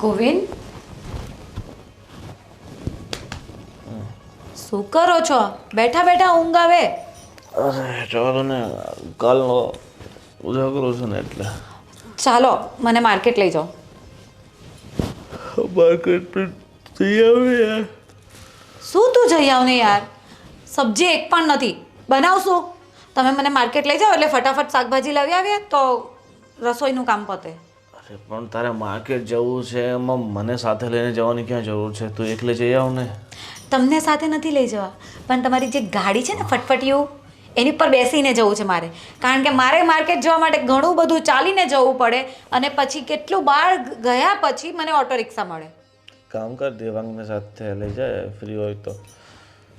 ગોવિંદ, શું કરો છો? બેઠા બેઠા ઊંઘ આવે? અરે ચાલો ને, કાલનો ઉજાગરો છે ને એટલે. ચાલો મને માર્કેટ લઈ જાઓ. માર્કેટ જઈ આવે યાર. શું તું જઈ આવ ને યાર, સબ્જી એક પણ નથી બનાવશું. તમે મને માર્કેટ લઈ જાઓ એટલે ફટાફટ શાકભાજી લાવી આવીએ તો રસોઈનું કામ પતે. અરે પણ તારે માર્કેટ જવું છે, એમાં મને સાથે લઈને જવાની ક્યાં જરૂર છે? તું એકલે જઈ આવ ને. તમને સાથે નથી લઈ જવા, પણ તમારી જે ગાડી છે ને ફટફટિયું, એની પર બેસીને જવું છે મારે. કારણ કે મારે માર્કેટ જવા માટે ઘણું બધું ચાલીને જવું પડે અને પછી કેટલું બહાર ગયા પછી મને ઓટો રિક્ષા મળે. કામ કર, દેવાંગને સાથે લઈ જાય ફ્રી હોય તો.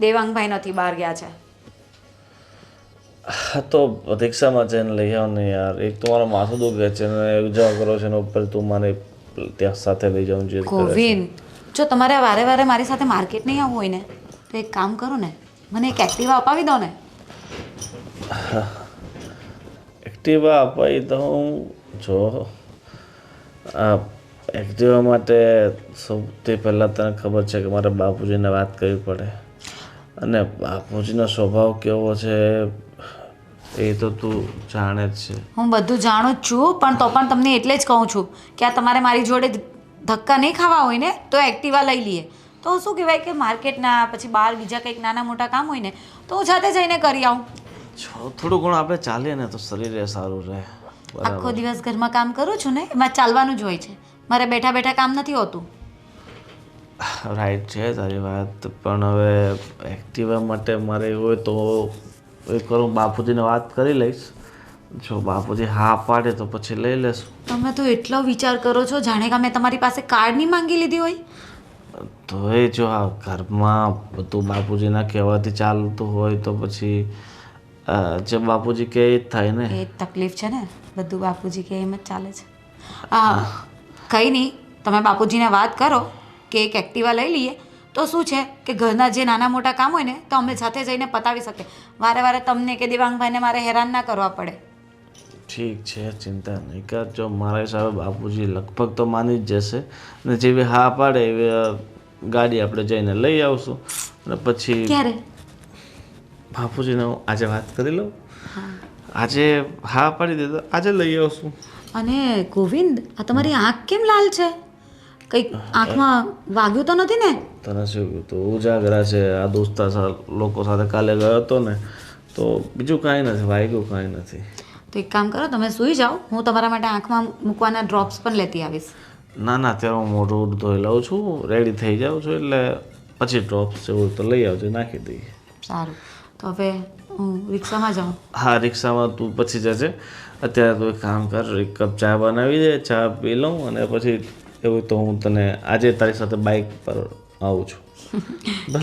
દેવાંગભાઈ નથી, બહાર ગયા છે. હા તો રિક્ષામાં જઈને લઈ આવ ને યાર. એક તો મારો માથું દુખે છે ને ઉજાગરો છે ને ઉપર તું મને ત્યાં સાથે લઈ જાઉં છે. ગોવિંદ, જો તમારે વારે વારે મારી સાથે માર્કેટ નહીં આવવું હોય ને તો એક કામ કરો ને, મને એક એક્ટિવા અપાવી દો ને. એક્ટિવા અપાવી તો હું જો આ એક્ટિવા માટે સૌથી પહેલાં તને ખબર છે કે મારે બાપુજીને વાત કરવી પડે, અને બાપુજીનો સ્વભાવ કેવો છે એ તો તું જાણે જ છે. હું બધું જાણું જ છું, પણ તો પણ તમને એટલે જ કહું છું કે આ તમારે મારી જોડે ધક્કા નહીં ખાવા હોય ને તો એક્ટિવા લઈ લઈએ. તો શું કહેવાય કે માર્કેટના પછી બહાર બીજા કંઈક નાના મોટા કામ હોય ને તો હું જાતે જઈને કરી આવું. થોડું ઘણું આપણે ચાલીએ ને તો શરીરે સારું રહે. આખો દિવસ ઘરમાં કામ કરું છું ને, એમાં ચાલવાનું જ હોય છે. મારે બેઠા બેઠા કામ નથી હોતું. રાઈટ છે તારી વાત, પણ હવે એક્ટિવા માટે મારે એવું હોય તો એકવાર હું બાપુજીને વાત કરી લઈશ. જો બાપુજી હા પાડે તો પછી લઈ લેશું. તમે તો એટલો વિચાર કરો છો જાણે કે મેં તમારી પાસે કાર્ડ નહીં માંગી લીધી હોય. તો એ જો આ ઘરમાં બધું બાપુજીના કહેવાથી ચાલતું હોય તો પછી જે બાપુજી કહે એ જ થાય ને. એ તકલીફ છે ને, બધું બાપુજી કે એમ જ ચાલે છે. હા, કંઈ નહીં, તમે બાપુજીને વાત કરો કે એક એક્ટિવા લઈ લઈએ તો શું છે કે ઘરના જે નાના મોટા કામ હોય ને તો અમે સાથે જઈને પતાવી શકીએ. વારે વારે તમને કે દેવાંગભાઈને મારે હેરાન ના કરવા પડે. ઠીક છે, ચિંતા નહીં કર. જો મારા હિસાબે બાપુજી લગભગ તો માની જ જશે, અને જેવી હા પાડે એવી ગાડી આપણે જઈને લઈ આવશું. અને પછી ક્યારે? બાપુજીને હું આજે વાત કરી લઉં. આજે હા પાડી દે તો આજે લઈ આવશું. અને ગોવિંદ, આ તમારી આંખ કેમ લાલ છે? કંઈક આંખમાં વાગ્યું તો નથી ને? તને શું કહ્યું તું? ઉજાગરા છે. આ દોસ્તા લોકો સાથે કાલે ગયો હતો ને, તો બીજું કાંઈ નથી વાગ્યું, કાંઈ નથી. તો એક કામ કરો, તમે સૂઈ જાઓ, હું તમારા માટે આંખમાં મૂકવાના ડ્રોપ્સ પણ લેતી આવીશ. ના ના, અત્યારે હું મોઢું ધોઈ લઉં છું, રેડી થઈ જાઉં છું, એટલે પછી ડ્રોપ્સ જેવું તો લઈ આવજો, નાખી દઈએ. સારું, તો હવે હું રિક્ષામાં જાઉં. હા, રિક્ષામાં તું પછી જજે. અત્યારે તું એક કામ કર, એક કપ ચા બનાવી દે, ચા પી લઉં, અને પછી એવું તો હું તને આજે તારી સાથે બાઇક પર આવું છું.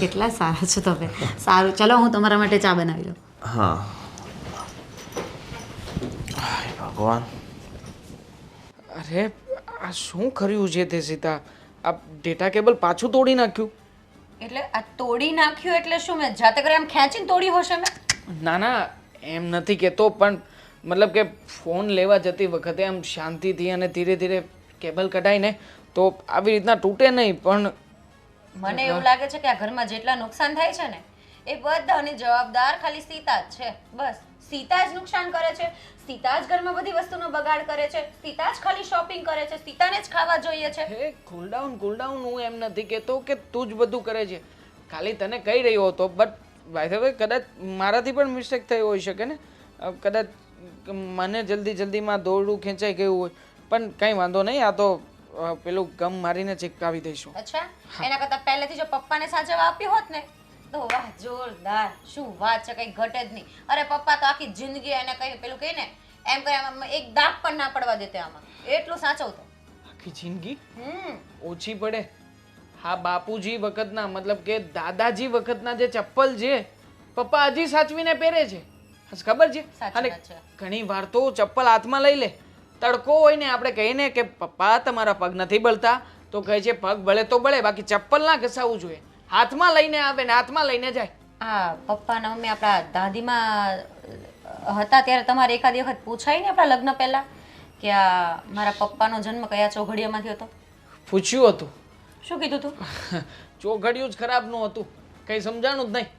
કેટલા સારા છો તમે. સારું, ચલો હું તમારા માટે ચા બનાવી લઉં. હા. ભગવાન, અરે આ શું કર્યું છે તે સીતા? આ ડેટા કેબલ પાછું તોડી નાખ્યું? એટલે આ તોડી નાખ્યું એટલે શું? મેં જાતે કરી આમ ખેંચીને તોડી હશે મેં? ના ના, એમ નથી કહેતો, પણ મતલબ કે ફોન લેવા જતી વખતે આમ શાંતિથી અને ધીરે ધીરે કેબલ કઢાઈને તો આવી રીતના તૂટે નહીં. પણ મને એવું લાગે છે કે આ ઘરમાં જેટલા નુકસાન થાય છે ને એ બધાની જવાબદાર ખાલી સીતા જ છે. બસ સીતા જ નુકસાન કરે છે, સીતા જ ઘરમાં બધી વસ્તુનો બગાડ કરે છે, સીતા જ ખાલી શોપિંગ કરે છે, સીતાને જ ખાવા જોઈએ છે. હે કૂલ ડાઉન, હું એમ નથી કહેતો કે તું જ બધું કરે છે. ખાલી તને કહી રહ્યો હતો, બટ બાય ધ વે કદાચ મારાથી પણ મિસ્ટેક થઈ હોઈ શકે ને. કદાચ મને જલ્દીમાં દોરડું ખેંચાઈ ગયું હોય, પણ કંઈ વાંધો નહીં. આ તો પેલું ગમ મારીને ચીપકાવી દઈશું. અચ્છા, એના કરતા પહેલેથી જો પપ્પાને સાચવવા આપ્યું હોત ને તો વાહ, જોરદાર. શું વાત છે, કઈ ઘટે જ નહીં. અરે પપ્પા તો આખી જિંદગી એને કઈ પેલું કહે ને એમ કરે આમાં એક દાગ પણ ના પડવા દેતે આમાં, એટલું સાચવતો. આખી જિંદગી ઓછી પડે. હા, બાપુજી વખતના મતલબ કે દાદાજી વખતના જે ચપ્પલ છે પપ્પા હજી સાચવીને પહેરે છે, ખબર છે? અને ઘણી વાર તો ચપ્પલ હાથમાં લઈ લે, તડકો હોય ને આપણે કહીએ ને કે પપ્પા તમારા પગ નથી બળતા, તો કહે છે પગ બળે તો બળે, બાકી ચપ્પલ ના ઘસાવવું જોઈએ. હાથમાં લઈને આવે ને હાથમાં લઈને જાય. હા, પપ્પાના મમ્મી આપણા દાદીમાં હતા ત્યારે તમારે એકાદી વખત પૂછાય ને આપણા લગ્ન પહેલા કે આ મારા પપ્પાનો જન્મ કયા ચોઘડિયામાંથી હતો? પૂછ્યું હતું. શું કીધું તું? ચોઘડિયું જ ખરાબનું હતું, કંઈ સમજાણું જ નહીં.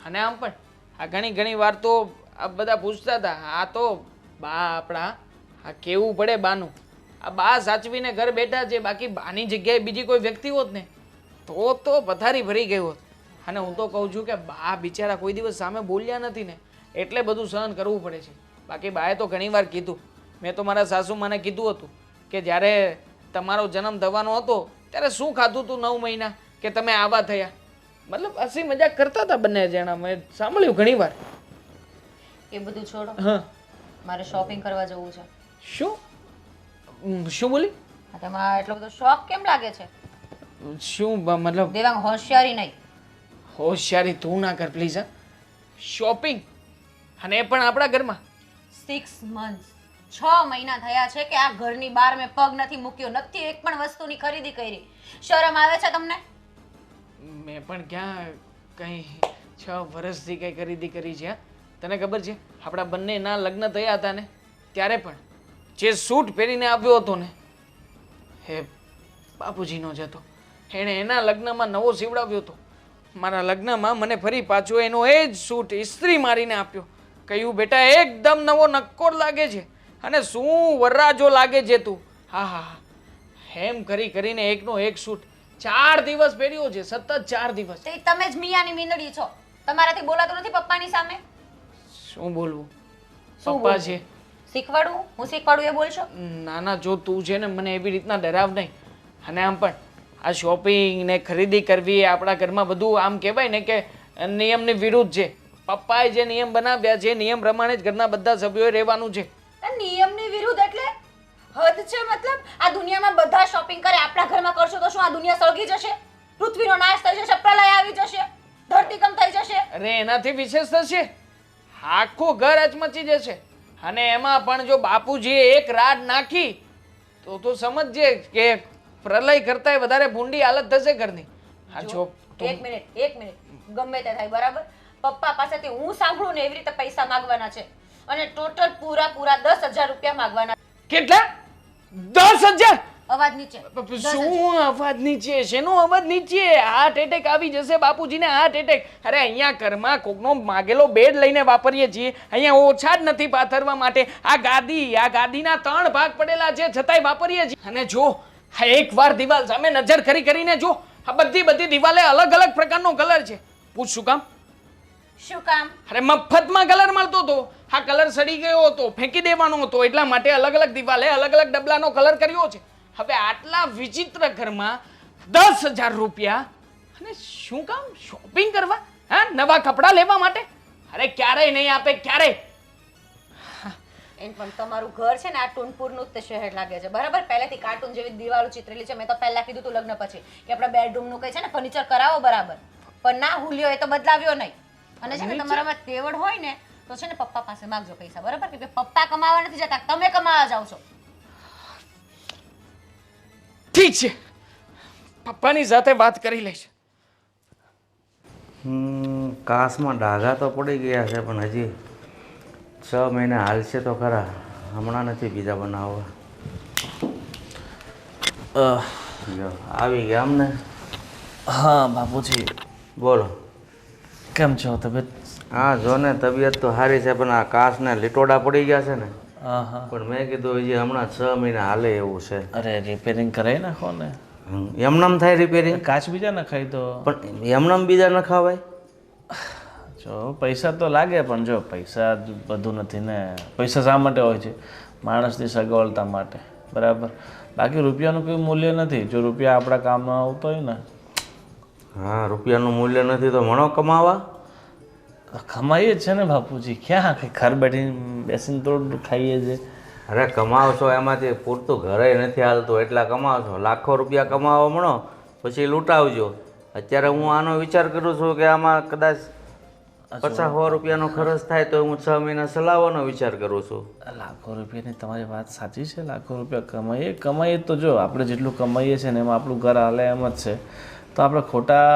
અને આમ પણ આ ઘણી વાર તો આ બધા પૂછતા હતા, આ તો બા આપણા, આ કેવું પડે બાનું, આ બા સાચવીને ઘર બેઠા છે, બાકી બાની જગ્યાએ બીજી કોઈ વ્યક્તિ હોત ને તો પથારી ભરી ગઈ હોત. અને હું તો કહું છું કે બા બિચારા કોઈ દિવસ સામે બોલ્યા નથી ને એટલે બધું સહન કરવું પડે છે. બાકી બાએ તો ઘણીવાર કીધું, મેં તો મારા સાસુમાને કીધું હતું કે જ્યારે તમારો જન્મ થવાનો હતો ત્યારે શું ખાધું તું 9 મહિના કે તમે આવા થયા. મતલબ હસી મજાક કરતા હતા બંને જણા, મેં સાંભળ્યું ઘણીવાર. એ બધું છોડો, હા, મારે શોપિંગ કરવા જવું છે. શું બોલી? આ તમારો એટલો બધો શોખ કેમ લાગે છે? શું મતલબ? દેવાંગ, હોશિયારી નહીં. હોશિયારી તું ના કર પ્લીઝ. હા, શોપિંગ, અને એ પણ આપણા ઘરમાં. 6 months, 6 મહિના થયા છે કે આ ઘરની બહાર મેં પગ નથી મૂક્યો, નથી એક પણ વસ્તુની ખરીદી કરી. શરમ આવે છે તમને? મેં પણ ક્યાં કંઈ 6 વર્ષથી કંઈ ખરીદી કરી છે? હા? તને ખબર છે આપણા બંનેના લગ્ન થયા હતા ને ત્યારે પણ જે સૂટ પહેરીને આવ્યો હતો ને એ બાપુજીનો જ હતો. એણે એના લગ્નમાં નવો સીવડાવ્યો હતો. મારા લગ્નમાં મને ફરી પાછો એનો એ જ સૂટ ઇસ્ત્રી મારીને આપ્યો. કહ્યું બેટા એકદમ નવો નક્કોર લાગે છે અને શું વરરાજો લાગે છે તું. હા હા હા, એમ કરીને એકનો એક સૂટ 4 દિવસ પહેર્યો છે, સતત 4 દિવસ. તે તમે જ મિયાની મીંદડી છો, તમારાથી બોલાતું નથી પપ્પાની સામે. શું બોલવું? શું પપ્પા બોલવું? છે. શીખવાડું? હું શીખવાડું એ બોલશો? ના ના, જો તું છે ને મને એવી રીતના ડરાવ નહીં. અને આમ પણ આ શોપિંગ ને ખરીદી કરવી એ આપણા ઘરમાં બધું આમ કહેવાય ને કે નિયમની વિરુદ્ધ છે. પપ્પાએ જે નિયમ બનાવ્યા છે નિયમ પ્રમાણે જ ઘરના બધા સભ્યોએ રહેવાનું છે. નિયમની વિરુદ્ધ એટલે હદ છે. મતલબ આ દુનિયામાં બધા શોપિંગ કરે, આપણા ઘરમાં કરશો તો શું આ દુનિયા સળગી જશે? પૃથ્વીનો નાશ થઈ જશે, પ્રલય આવી જશે, ધરતીકંપ થઈ જશે? અરે એનાથી વિશેષ થશે, આખું ઘર અચમચી જશે. અને એમાં પણ જો બાપુજીએ એક રાડ નાખી તો સમજજે કે પ્રલય કરતાંય વધારે ભૂંડી હાલત થશે ઘરની. હા જો એક મિનિટ ગમે તે થાય બરાબર, પપ્પા પાસેથી હું સાંભળું ને એવી રીતે પૈસા માંગવાના છે અને ટોટલ પૂરા 10,000 રૂપિયા માંગવાના. કેટલા? 10,000? અવાજ નીચે. શું અવાજ નીચે? શેનો અવાજ નીચે? હાર્ટ એટેક આવી જશે બાપુજીને, હાર્ટ એટેક. અરે અહીંયા ઘરમાં કોકનો માગેલો બેડ લઈને વાપરીએ છીએ, અહીંયા ઓછા જ નથી પાથરવા માટે. આ ગાદીના 3 ભાગ પડેલા છે છતાંય વાપરીએ છીએ. અને જો એકવાર દિવાલ સામે નજર કરીને જો, આ બધી દિવાલે અલગ અલગ પ્રકારનો કલર છે. પૂછ શું કામ? શું કામ? અરે મફતમાં કલર મળતો હતો, આ કલર સડી ગયો હતો, ફેંકી દેવાનો હતો, એટલા માટે અલગ અલગ દિવાલે અલગ અલગ ડબલાનો કલર કર્યો છે. હવે આટલા વિચિત્ર ઘરમાં 10,000 રૂપિયા અને શું કામ? શોપિંગ કરવા? હા, નવા કપડાં લેવા માટે? અરે ક્યારેય નહીં આપે, ક્યારેય. એમ પણ તમારું ઘર છે ને આ ટૂનપુરનું જ શહેર લાગે છે બરાબર. પહેલેથી કાર્ટૂન જેવી દિવાલો ચિત્રેલી છે. મેં તો પહેલા કીધું તું લગ્ન પછી કે આપણા બેડરૂમનું કઈ છે ને ફર્નિચર કરાવો બરાબર, પણ ના હુલ્યો એ તો બદલાવ્યો નહીં. અને છે ને તમારામાં તેવડ હોય ને તો છે ને પપ્પા પાસે માંગજો પૈસા બરાબર, કે પપ્પા કમાવા નથી જતા, તમે કમાવા જાવ છો. ઠીક છે, પપ્પાની સાથે વાત કરી લઈશ. કાસમાં ડાઘા તો પડી ગયા છે પણ હજી 6 મહિના હાલશે તો ખરા. હમણાં નથી બીજા બનાવવા. જો આવી ગયા અમને. હા બાપુજી, બોલો. કેમ છો? તબિયત? હા જો ને તબિયત તો સારી છે પણ આ કાસને લીટોડા પડી ગયા છે ને, હા હા. પણ મેં કીધું હજી હમણાં 6 મહિના હાલે એવું છે. અરે રિપેરિંગ કરાવી નાખો ને. એમનામ થાય રિપેરિંગ? કાચ બીજા નખાઈ દો. પણ એમનામ બીજા ન ખાવાય? જો પૈસા તો લાગે પણ જો પૈસા જ બધું નથી ને. પૈસા શા માટે હોય છે? માણસની સગવડતા માટે, બરાબર. બાકી રૂપિયાનું કોઈ મૂલ્ય નથી જો રૂપિયા આપણા કામમાં આવતો હોય ને. હા, રૂપિયાનું મૂલ્ય નથી તો મણો કમાવા? કમાઈએ જ છે ને બાપુજી, ક્યાં ઘર બેસીને તો ખાઈએ છે. અરે કમાવશો એમાંથી પૂરતું ઘરે નથી હાલતું એટલા કમાવશો. લાખો રૂપિયા કમાવો મણો પછી લૂંટાવજો. અત્યારે હું આનો વિચાર કરું છું કે આમાં કદાચ 50-100 રૂપિયાનો ખર્ચ થાય તો હું 6 મહિના ચલાવવાનો વિચાર કરું છું. લાખો રૂપિયાની તમારી વાત સાચી છે. લાખો રૂપિયા કમાઈએ તો જો આપણે જેટલું કમાઈએ છીએ ને એમાં આપણું ઘર હાલે એમ જ છે. તો આપણે ખોટા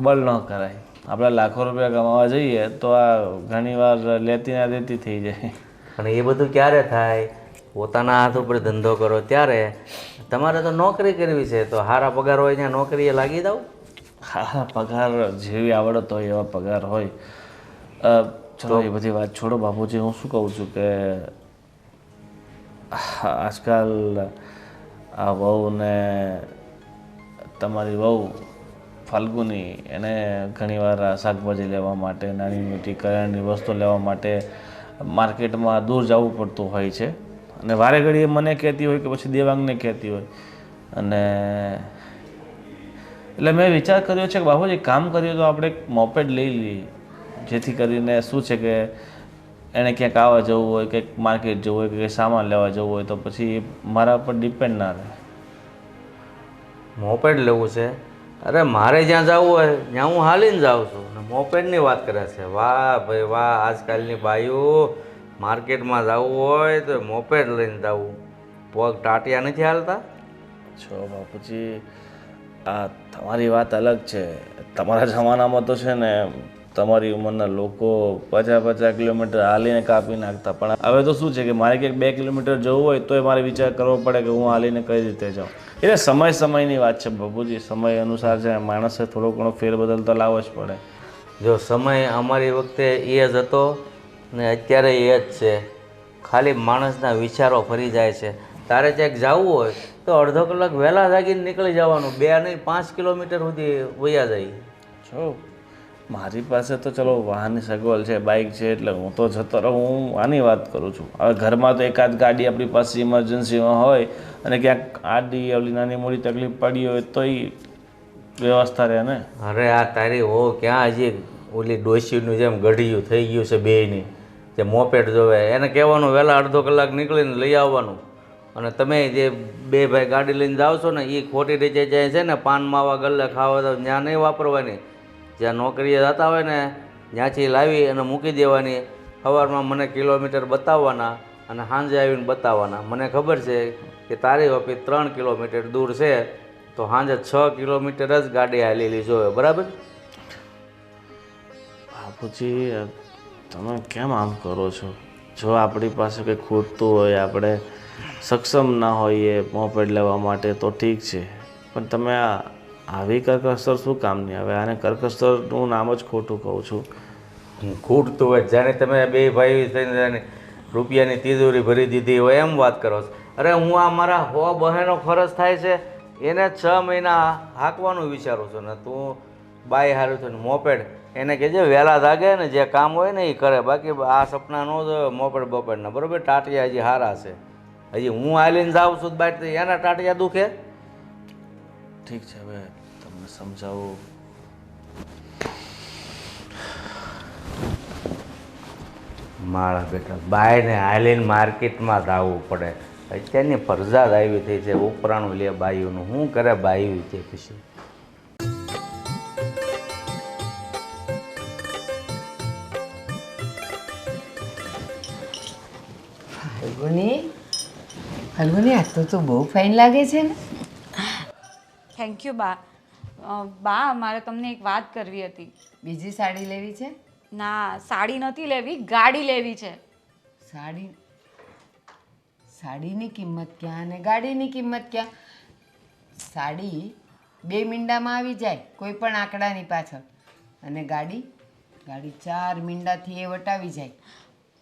બળ ન કરાય. આપણે લાખો રૂપિયા કમાવા જઈએ તો આ ઘણીવાર લેતી ના દેતી થઈ જાય. પણ એ બધું ક્યારે થાય? પોતાના હાથ ઉપર ધંધો કરો ત્યારે તમારે તો નોકરી કરવી છે તો સારા પગાર હોય ત્યાં નોકરીએ લાગી દઉં. હા પગાર જેવી આવડત હોય એવા પગાર હોય. ચલો એ બધી વાત છોડો બાપુજી, હું શું કહું છું કે આજકાલ આ વહુ ને તમારી વહુ ફાલ્ગુની એને ઘણીવાર શાકભાજી લેવા માટે, નાની મોટી કરિયાણાની વસ્તુ લેવા માટે માર્કેટમાં દૂર જવું પડતું હોય છે. અને વારે ઘડીએ મને કહેતી હોય કે પછી દેવાંગને કહેતી હોય. અને એટલે મેં વિચાર કર્યો છે કે બાપુજી કામ કરીએ તો આપણે એક મોપેડ લઈ લઈએ, જેથી કરીને શું છે કે એણે ક્યાંક આવવા જવું હોય, કંઈક માર્કેટ જવું હોય, કંઈક સામાન લેવા જવું હોય તો પછી મારા પર ડિપેન્ડ ના રહે. મોપેડ લેવું છે? અરે મારે જ્યાં જવું હોય ત્યાં હું હાલીને જાઉં છું ને મોપેડની વાત કરે છે. વાહ ભાઈ વાહ, આજકાલની બાઈઓ માર્કેટમાં જવું હોય તો મોપેડ લઈને જવું, પગ ટાટિયા નથી હાલતા. છો બાપુજી, આ તમારી વાત અલગ છે. તમારા જમાનામાં તો છે ને તમારી ઉંમરના લોકો 50-50 કિલોમીટર હાલીને કાપી નાખતા, પણ હવે તો શું છે કે મારે ક્યાંક 2 કિલોમીટર જવું હોય તોય મારે વિચાર કરવો પડે કે હું હાલીને કઈ રીતે જાઉં. એટલે સમયની વાત છે બાપુજી, સમય અનુસાર છે માણસે થોડો ઘણો ફેરબદલ તો લાવવો જ પડે. જો સમય અમારી વખતે એ જ હતો ને અત્યારે એ જ છે, ખાલી માણસના વિચારો ફરી જાય છે. તારે ક્યાંક જવું હોય તો અડધો કલાક વહેલા જાગીને નીકળી જવાનું, 2 નહીં 5 કિલોમીટર સુધી વયા જાય. જો મારી પાસે તો ચલો વાહનની સગવડ છે, બાઇક છે, એટલે હું તો જતો રહું. હું આની વાત કરું છું. હવે ઘરમાં તો એકાદ ગાડી આપણી પાસે ઇમરજન્સીમાં હોય અને ક્યાંક આડી ઓલી નાની મોટી તકલીફ પડી હોય તો એ વ્યવસ્થા રહે ને. અરે આ તારી હો ક્યાં હજી ઓલી ડોશીનું જેમ ગઢિયું થઈ ગયું છે બેયની, જે મોપેડ જોવે એને કહેવાનું વહેલા અડધો કલાક નીકળીને લઈ આવવાનું. અને તમે જે 2 ભાઈ ગાડી લઈને જાઓ છો ને એ ખોટી રીતે જાય છે ને પાન માવા ગલ્લે ખાવા તો ત્યાં નહીં વાપરવાની. જ્યાં નોકરીએ જતા હોય ને ત્યાંથી લાવી અને મૂકી દેવાની. સવારમાં મને કિલોમીટર બતાવવાના અને સાંજે આવીને બતાવવાના. મને ખબર છે કે તારી ઓફિસ 3 કિલોમીટર દૂર છે તો સાંજે 6 કિલોમીટર જ ગાડી હાલેલી જોવે, બરાબર? બાપુજી તમે કેમ આમ કરો છો? જો આપણી પાસે કંઈ ખૂટતું હોય, આપણે સક્ષમ ના હોઈએ મોપેડ લેવા માટે તો ઠીક છે, પણ તમે આવી કરકસર શું કામની? હવે આને કરકસરનું નામ જ ખોટું કહું છું. ખૂટતું હોય જાણે તમે 2 ભાઈ થઈને રૂપિયાની તિજોરી ભરી દીધી હોય એમ વાત કરો છો. અરે હું આ મારા 100 બહેનો ખર્ચ થાય છે એને 6 મહિના હાંકવાનું વિચારું છું ને તું બાય હારું છું ને મોપેડ એને કહેજે વહેલા જાગે ને જે કામ હોય ને એ કરે. બાકી આ સપના ન જોવે મોપેડ બપેડના, બરાબર? ટાટિયા હજી સારા છે. હજી હું હાલીને જાઉં છું બાય એના ટાટિયા દુખે. ઠીક છે, હવે તમને સમજાવું. મારા બેટા બાયને હાલીને માર્કેટમાં જવું પડે. અત્યારની ફરજાદ આવી થઈ છે, ઉપરાણું લે બાયુનું. શું કરે બાયુ છે પછી? ફલ્ગુની આજ તો તું બહુ ફાઇન લાગે છે ને. થેન્ક યુ બા. બા મારે તમને એક વાત કરવી હતી. બીજી સાડી લેવી છે? ના, સાડી નથી લેવી, ગાડી લેવી છે. સાડી? સાડીની કિંમત ક્યાં અને ગાડીની કિંમત ક્યાં? સાડી 2 મીંડામાં આવી જાય કોઈ પણ આંકડાની પાછળ, અને ગાડી 4 મીંડાથી એ વટાવી જાય.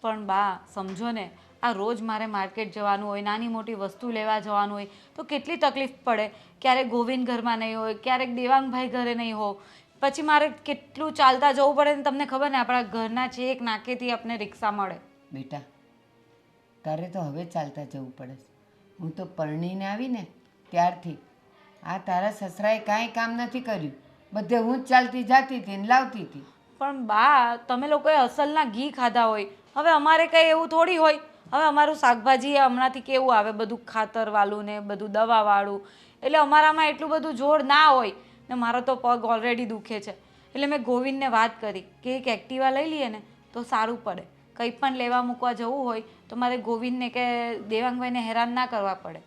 પણ બા સમજો ને, આ રોજ મારે માર્કેટ જવાનું હોય, નાની મોટી વસ્તુ લેવા જવાનું હોય તો કેટલી તકલીફ પડે. ક્યારેક ગોવિંદ ઘરમાં નહીં હોય, ક્યારેક દેવાંગભાઈ ઘરે નહીં હોય, પછી મારે કેટલું ચાલતા જવું પડે ને. તમને ખબર ને આપણા ઘરના છેક નાકેથી આપણે રિક્ષા મળે. બેટા તારે તો હવે ચાલતા જવું પડે છે. હું તો પરણીને આવીને ત્યારથી આ તારા સસરાએ કાંઈ કામ નથી કર્યું, બધે હું જ ચાલતી જતી હતી ને લાવતી હતી. પણ બા તમે લોકોએ અસલના ઘી ખાધા હોય, હવે અમારે કંઈ એવું થોડી હોય. હવે અમારું શાકભાજી હમણાંથી કેવું આવે, બધું ખાતરવાળું ને બધું દવાવાળું, એટલે અમારામાં એટલું બધું જોર ના હોય ને. મારો તો પગ ઓલરેડી દુખે છે, એટલે મેં ગોવિંદને વાત કરી કે એક એક્ટિવા લઈ લઈએ ને તો સારું પડે. કંઈ પણ લેવા મૂકવા જવું હોય તો મારે ગોવિંદને કે દેવાંગભાઈને હેરાન ના કરવા પડે.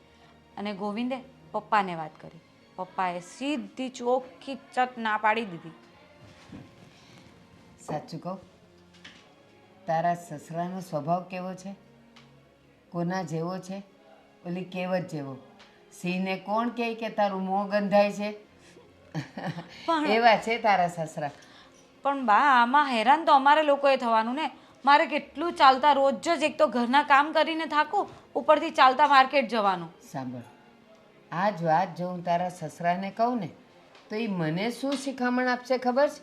અને ગોવિંદે પપ્પાને વાત કરી, પપ્પાએ સીધી ચોખ્ખી ચટ ના પાડી દીધી. સાચું કહું, તારા સસરાનો સ્વભાવ કેવો છે? કોના જેવો છે? ઓલી કહેવત જેવો, સિંહને કોણ કહે કે તારું મોં ગંધાય છે? એવા છે તારા સસરા. પણ બા આમાં હેરાન તો અમારે લોકોએ થવાનું ને. મારે કેટલું ચાલતા રોજ જ એક તો ઘરના કામ કરીને થાકું, ઉપરથી ચાલતા માર્કેટ જવાનું. સાંભળ, આ જ વાત જો હું તારા સસરાને કહું ને તો એ મને શું શિખામણ આપશે ખબર છે?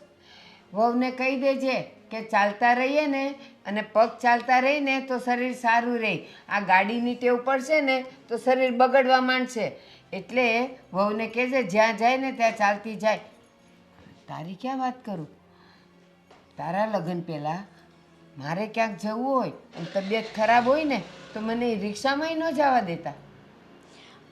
વહુને કહી દેજે કે ચાલતા રહીએ ને અને પગ ચાલતા રહીને તો શરીર સારું રહે, આ ગાડીની ટેવ પડશે ને તો શરીર બગડવા માંડશે. એટલે વહુને કહેજે જ્યાં જાય ને ત્યાં ચાલતી જાય. તારી ક્યાં વાત કરું? તારા લગ્ન પહેલાં મારે ક્યાંક જવું હોય અને તબિયત ખરાબ હોય ને તો મને રિક્ષામાંય ન જવા દેતા.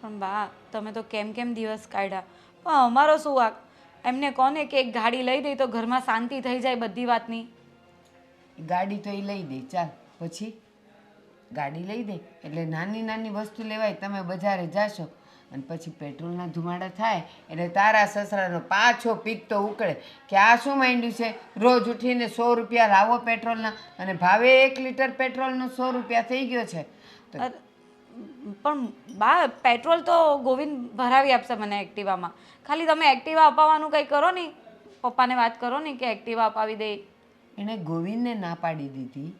પણ બા તમે તો કેમ કેમ દિવસ કાઢ્યા, પણ અમારો શું વાંક? એમને કોને કે એક ગાડી લઈ દઈ તો ઘરમાં શાંતિ થઈ જાય બધી વાતની. ગાડી તો એ લઈ દે, ચાલ પછી ગાડી લઈ દે એટલે નાની નાની વસ્તુ લેવાય. તમે બજારે જાશો અને પછી પેટ્રોલના ધુમાડા થાય એટલે તારા સસરાનો પાછો પીક તો ઉકળે કે આ શું માંડ્યું છે, રોજ ઉઠીને 100 રૂપિયા લાવો પેટ્રોલના, અને ભાવે 1 લીટર પેટ્રોલનો 100 રૂપિયા થઈ ગયો છે. તો અરે, પણ બા પેટ્રોલ તો ગોવિંદ ભરાવી આપશે મને એક્ટિવામાં. ખાલી તમે એક્ટિવા અપાવવાનું કંઈ કરો નહીં, પપ્પાને વાત કરો નહીં કે એક્ટિવા અપાવી દે. એણે ગોવિંદને ના પાડી દીધી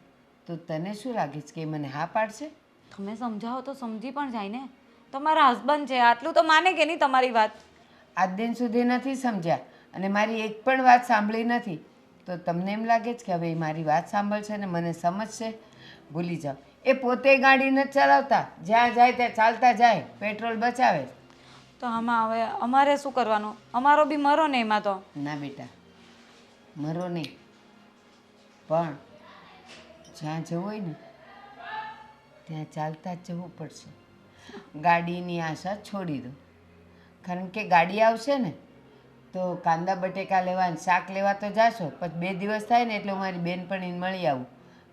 તો તને શું લાગે છે કે એ મને હા પાડશે? તમે સમજાવો તો સમજી પણ જાય ને. તમારા હસબન્ડ છે, આટલું તો માને કે નહીં તમારી વાત? આજ દિન સુધી નથી સમજ્યા અને મારી એક પણ વાત સાંભળી નથી. તો તમને એમ લાગે છે કે હવે એ મારી વાત સાંભળશે ને મને સમજશે? ભૂલી જાઓ. એ પોતે ગાડી નથી ચલાવતા, જ્યાં જાય ત્યાં ચાલતા જાય, પેટ્રોલ બચાવે. તો આમાં હવે અમારે શું કરવાનું? અમારો બી મરો ને એમાં તો. ના બેટા, મરો નહીં, પણ જ્યાં જવું હોય ને ત્યાં ચાલતા જ જવું પડશે. ગાડીની આશા છોડી દો, કારણ કે ગાડી આવશે ને તો કાંદા બટેકા લેવા અને શાક લેવા તો જાશો, પછી 2 દિવસ થાય ને એટલે હું મારી બેનપણીને મળી આવું.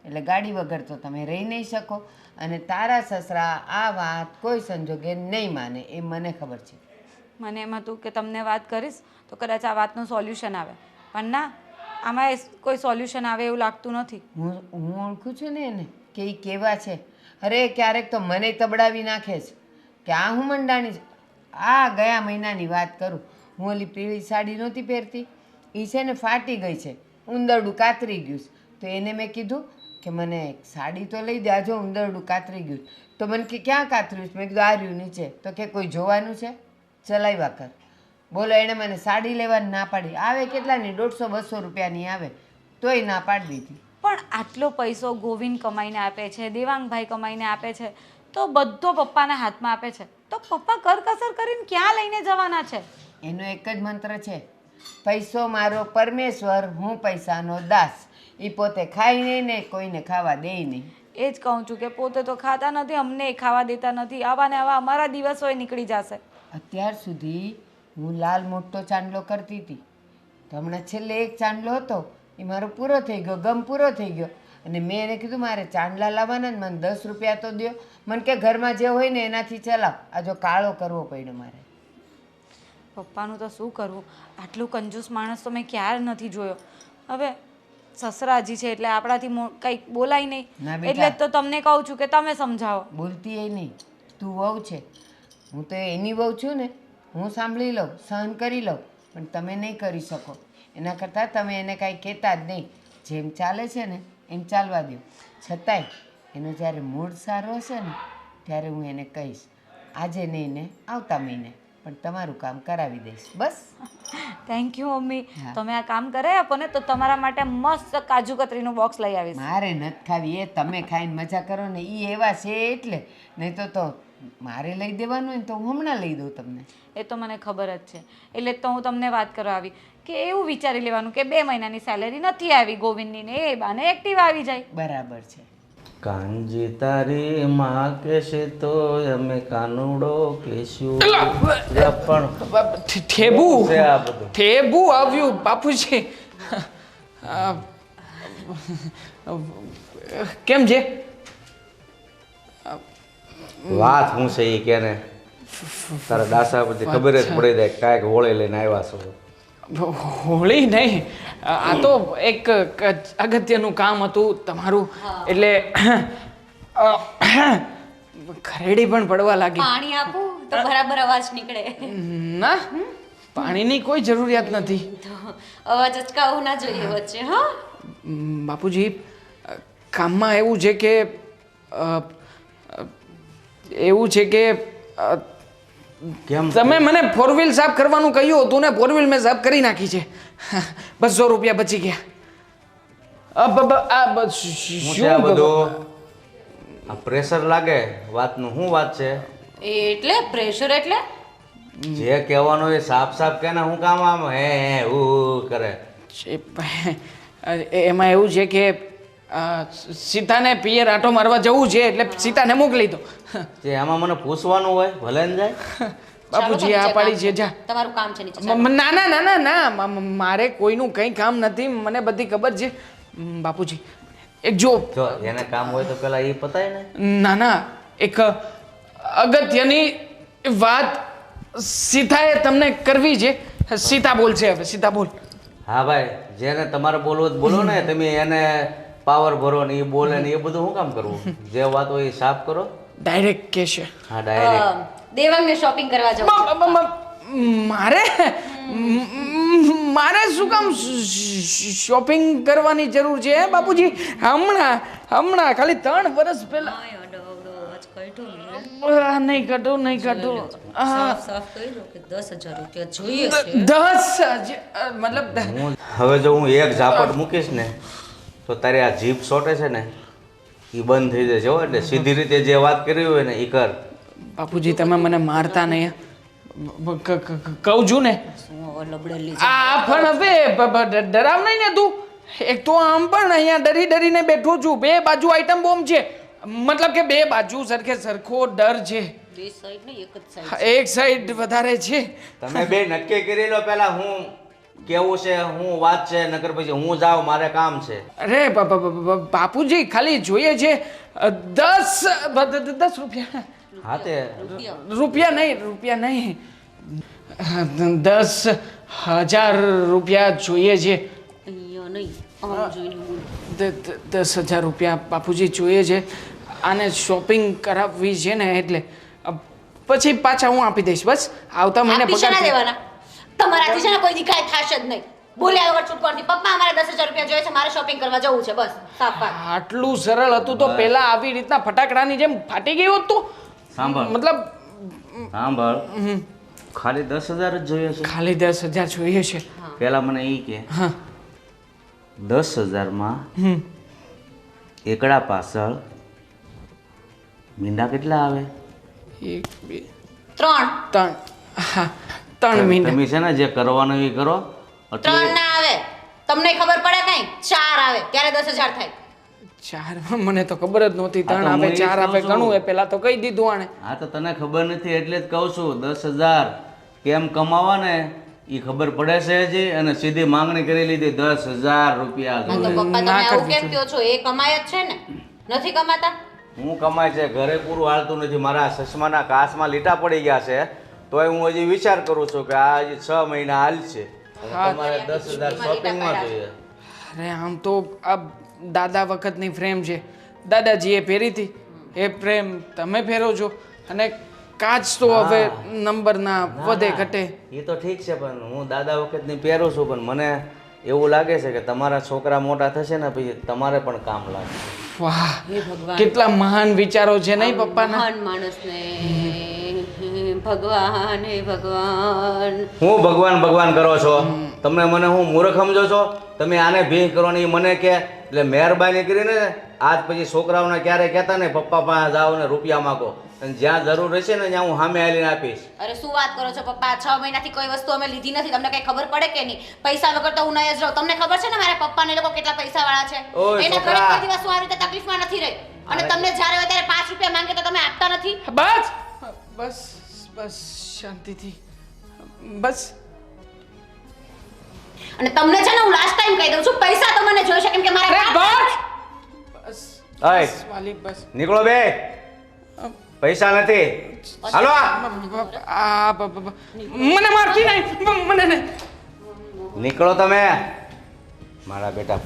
એટલે ગાડી વગર તો તમે રહી નહીં શકો. અને તારા સસરા આ વાત કોઈ સંજોગે નહીં માને, એ મને ખબર છે. મને એમ હતું કે તમને વાત કરીશ તો કદાચ આ વાતનું સોલ્યુશન આવે, પણ ના, આમાં કોઈ સોલ્યુશન આવે એવું લાગતું નથી. હું ઓળખું છું ને એને કે એ કેવા છે. અરે ક્યારેક તો મને તબડાવી નાખે છે કે આ હું મંડાણી છે. આ ગયા મહિનાની વાત કરું, હું ઓલી પીળી સાડી નહોતી પહેરતી, એ છે ને ફાટી ગઈ છે, ઉંદરડું કાતરી ગયું છે. તો એને મેં કીધું કે મને એક સાડી તો લઈ દે, આ જો ઉંદરડું કાતરી ગયું. તો મને કે ક્યાં કાતર્યું છે? મેં કીધું આ રહ્યું નીચે. તો કે કોઈ જોવાનું છે? ચલાવ્યા કર. બોલો, એણે મને સાડી લેવાની ના પાડી. આવે કેટલાની? 150-200 રૂપિયાની આવે, તોય ના પાડી દીધી. પણ આટલો પૈસો ગોવિંદ કમાઈને આપે છે, દેવાંગભાઈ કમાઈને આપે છે, તો બધો પપ્પાના હાથમાં આપે છે, તો પપ્પા કરકસર કરીને ક્યાં લઈને જવાના છે? એનો એક જ મંત્ર છે, પૈસો મારો પરમેશ્વર, હું પૈસાનો દાસ. એ પોતે ખાય નહીં ને કોઈને ખાવા દે નહીં. એ જ કહું છું કે પોતે તો ખાતા નથી, અમને ખાવા દેતા નથી. આવા ને આવા અમારા દિવસો નીકળી જશે. અત્યાર સુધી હું લાલ મોટો ચાંદલો કરતી હતી, તો હમણાં છેલ્લે એક ચાંદલો હતો એ મારો પૂરો થઈ ગયો, ગમ પૂરો થઈ ગયો. અને મેં એને કીધું મારે ચાંદલા લાવવાના ને મને 10 રૂપિયા તો દો. મને કે ઘરમાં જે હોય ને એનાથી ચલાવ. આ જો કાળો કરવો પડ્યો મારે. પપ્પાનું તો શું કરવું? આટલું કંજૂસ માણસ તો મેં ક્યારે નથી જોયો. હવે સસરાજી છે એટલે આપણાથી કંઈક બોલાય નહીં, ના બેટા. એટલે જ તો તમને કહું છું કે તમે સમજાવો. બોલતી એ નહીં, તું વહુ છે, હું તો એની વહુ છું ને, હું સાંભળી લઉં, સહન કરી લઉં, પણ તમે નહીં કરી શકો. એના કરતાં તમે એને કાંઈ કહેતા જ નહીં, જેમ ચાલે છે ને એમ ચાલવા દો. છતાંય એનો જ્યારે મૂડ સારો હશે ને ત્યારે હું એને કહીશ, આજે નહીં ને આવતા મહિને, પણ તમારું કામ કરાવી દઈશ. બસ. Thank you mummy. તમે આ કામ કરાવી આપો ને તો તમારા માટે મસ્ત કાજુ કતરીનું બોક્સ લઈ આવીશ. મારે નથી ખાવી, એ તમે ખાઈને મજા કરો ને, એ એવા છે એટલે. નહીં તો મારે લઈ દેવાનું હોય ને તો હું હમણાં લઈ દઉં તમને. એ તો મને ખબર જ છે, એટલે જ તો હું તમને વાત કરવા આવી કે એવું વિચારી લેવાનું કે 2 મહિનાની સેલેરી નથી આવી ગોવિંદની ને એ બાને એક્ટિવ આવી જાય. બરાબર છે. કાનજી તારી માં કહેશે તો અમે કાનુડો કહેશું. પણ ઠેબુ છે આ બધું. ઠેબુ આવ્યું બાપુજી. કેમ છે? વાત હું છે એ કે ને તારા દાસા પછી ખબર જ પડી જાય કાંઈક હોળી લઈને આવ્યા છો. હોળી નહીં, આ તો એક અગત્યનું કામ હતું તમારું, એટલે ખરેડી પણ પડવા લાગી. પાણી આપું તો બરાબર અવાજ નીકળે. ના, પાણીની કોઈ જરૂરિયાત નથી. તો અવાજ અચકાવવું ના જોઈએ વચ્ચે. હા, બાપુજી, કામમાં એવું છે કે કેમ તમે મને ફોર વ્હીલ સાફ કરવાનું કહ્યું હતું ને, ફોર વ્હીલ મેં સાફ કરી નાખી છે. 200 રૂપિયા બચી ગયા. શું છે આ બધું? આ પ્રેશર લાગે વાતનું. શું વાત છે? એટલે પ્રેશર એટલે જે કહેવાનું એ સાફ સાફ કે હું કામ આમ હે ઉ કરે? એમાં એવું છે કે સીતાને પિયર આંટો મારવા જવું છે, એટલે સીતાને મોકલી દો. જે આમાં મને પૂછવાનું હોય ભલે ને જાય. બાપુજી આ પાડી છે, જા. તમારું કામ છે નીચે. ના ના ના ના ના, મારે કોઈનું કંઈ કામ નથી, મને બધી ખબર છે. બાપુજી એક જો એને કામ હોય તો પેલા એ પતાય ને. ના ના, એક અગત્યની વાત સીતાએ તમને કરવી છે. સીતા બોલ છે, હવે સીતા બોલ. હા ભાઈ, જેને તમારે બોલવું તો બોલો ને. તમે એને પાવર ભરો ને એ બોલે ને એ બધું શું કામ કરવું? જે વાત હોય એ સાફ કરો. ડાયરેક્ટ કહેશે. હા, ડાયરેક્ટ. દેવાંગને શોપિંગ કરવા જવું છે. મારે શું કામ શોપિંગ કરવાની જરૂર છે બાપુજી? હમણાં ખાલી 3 વર્ષ પહેલા. નહીં કાઢું. સાફ કરી લો કે 10,000 રૂપિયા જોઈએ છે. 10,000 મતલબ હવે જો હું એક ઝાપટ મૂકીશ ને તો તારી આ જીભ સોટે છે ને એ બંધ થઈ જશે હો. એટલે સીધી રીતે જે વાત કરી હોય ને એ કર. બાપુજી તમે મને મારતા નહીં. કહું છું ને, આ પણ હવે ડરાવ નહીં ને તું. એક તો આમ પણ અહીંયા ડરીને બેઠો છું. 2 બાજુ આઈટમ બોમ્બ છે, મતલબ કે 2 બાજુ સરખો ડર છે. બે સાઈડ ને એક જ સાઈડ. એક સાઈડ વધારે છે. તમે બે નક્કી કરી લો પેલા હું કેવું છે, હું વાત છે, નકર પછી હું જાઉં, મારે કામ છે. અરે બાપુજી ખાલી જોઈએ છે 10 રૂપિયા. હા તે રૂપિયા નહીં 10,000 રૂપિયા જોઈએ છે. અહીંયા નહીં, આમ જોઈને બોલ. 10,000 રૂપિયા બાપુજી જોઈએ છે. આને શોપિંગ કરાવવી છે ને, એટલે પછી પાછા હું આપી દઈશ. બસ આવતા મહિને આપી છે ના પગાર. દેવાના? તમારાથી છે ને કોઈ દી કાંઈ થશે જ નહીં. બોલ્યા વગર છૂટકો નથી. પપ્પા અમારે 10,000 રૂપિયા જોઈએ છે, મારે શોપિંગ કરવા જવું છે. બસ સાફ વાત. આટલું સરળ હતું તો પેલા આવી રીતના ફટાકડાની જેમ ફાટી ગયું હોત તો. સાંભળ મતલબ ખાલી 10,000 જ જોઈએ છે? ખાલી 10,000 જોઈએ છે. પેલા મને એ કે હા 10,000 એકડા પાછળ મીંડા કેટલા આવે? 1 2 3 3. હા 3 મહિના. તમે છે ને જે કરવાનું એ કરો. 3 ના આવે. તમને ખબર પડે કઈ? 4 આવે ત્યારે 10,000 થાય. 4 મને તો ખબર જ નહોતી. 3 તો આવે હું 4 આવે ઈ કહું ઘણું છું. એ પેલા તો કહી દીધું આણે. હા તો તને ખબર નથી એટલે જ કહું છું. 10,000 કેમ કમાવા ને એ ખબર પડે છે હજી. અને સીધી માંગણી કરી લીધી 10,000 રૂપિયા હા તો જોઈએ. પપ્પા તમે ના આવું કરવી કેમ કહો છો? એ કમાય જ છે ને, નથી કમાતા? હું કમાય છે, ઘરે પૂરું હાલતું નથી. મારા ચશ્માના કાચમાં લીટા પડી ગયા છે તોય હું હજી વિચાર કરું છું કે આ હજી 6 મહિના હાલશે. હા. તમારે 10,000 શોપિંગમાં જોઈએ. અરે આમ તો આ દાદા વખતની ફ્રેમ છે, દાદાજીએ પહેરી હતી એ ફ્રેમ તમે પહેરો છો. અને કાચ તો હવે નંબરના વધે ઘટે. એ તો ઠીક છે પણ હું દાદા વખતની પહેરું છું. પણ મને એવું લાગે છે કે તમારા છોકરા મોટા થશે ને પછી તમારે પણ કામ લાગશે. વાહ હે ભગવાન. કેટલા મહાન વિચારો છે નહીં પપ્પાના. મહાન માણસને ભગવાન હે ભગવાન. હું ભગવાન કરો છો? તમે મને હું મૂર્ખ સમજો છો? તમે આને ભીખ કરો ને ઈ મને કે એટલે મહેરબાની કરીને આજ પછી છોકરાઓને ક્યારે કહેતા ને પપ્પા પાસે જાઓ ને રૂપિયા માગો. અને જ્યાં જરૂર રહેશે ને ત્યાં હું સામે હાલીને આપીશ. અરે શું વાત કરો છો પપ્પા? 6 મહિનાથી કોઈ વસ્તુ અમે લીધી નથી. તમને કઈ ખબર પડે કે નહીં? પૈસા વગર તો હું નહીં જ રહું. તમને ખબર છે ને મારા પપ્પાને લોકો કેટલા પૈસા વાળા છે. ઓય એના ઘરે છોકરા. કોઈ દિવસ હું આવી રીતે તકલીફમાં નથી રહી. અને તમને જ્યારે હોય ત્યારે 5 રૂપિયા માંગે તો તમે આપતા નથી. બસ બસ બસ શાંતિથી બસ. અને તમને છે ને હું લાસ્ટ ટાઈમ કહી દઉં છું, પૈસા તો મને જોઈશે કેમ કે અરે મારા બસ બસ અય બસ, વાલી બસ. નીકળો બે. પૈસા નથી. હાલો મને મારતી નહીં, મને નહીં. નીકળો તમે. મારા બેટા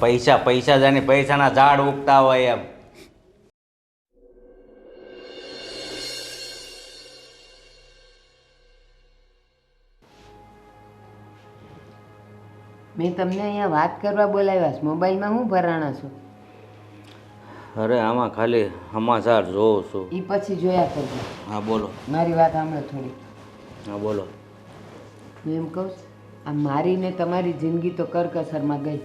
પૈસા જાની પૈસાના ઝાડ ઉગતા હોય એમ. મેં તમને અહીંયા વાત કરવા બોલાવ્યા છે, મોબાઈલમાં હું ભરાણા છો? અરે આમાં ખાલી સમાચાર જોઉં છું. એ પછી જોયા કરજો. હા બોલો. મારી વાત સાંભળો થોડી. હા બોલો. હું એમ કહું છું, આ મારીને તમારી જિંદગી તો કરકસરમાં ગઈ,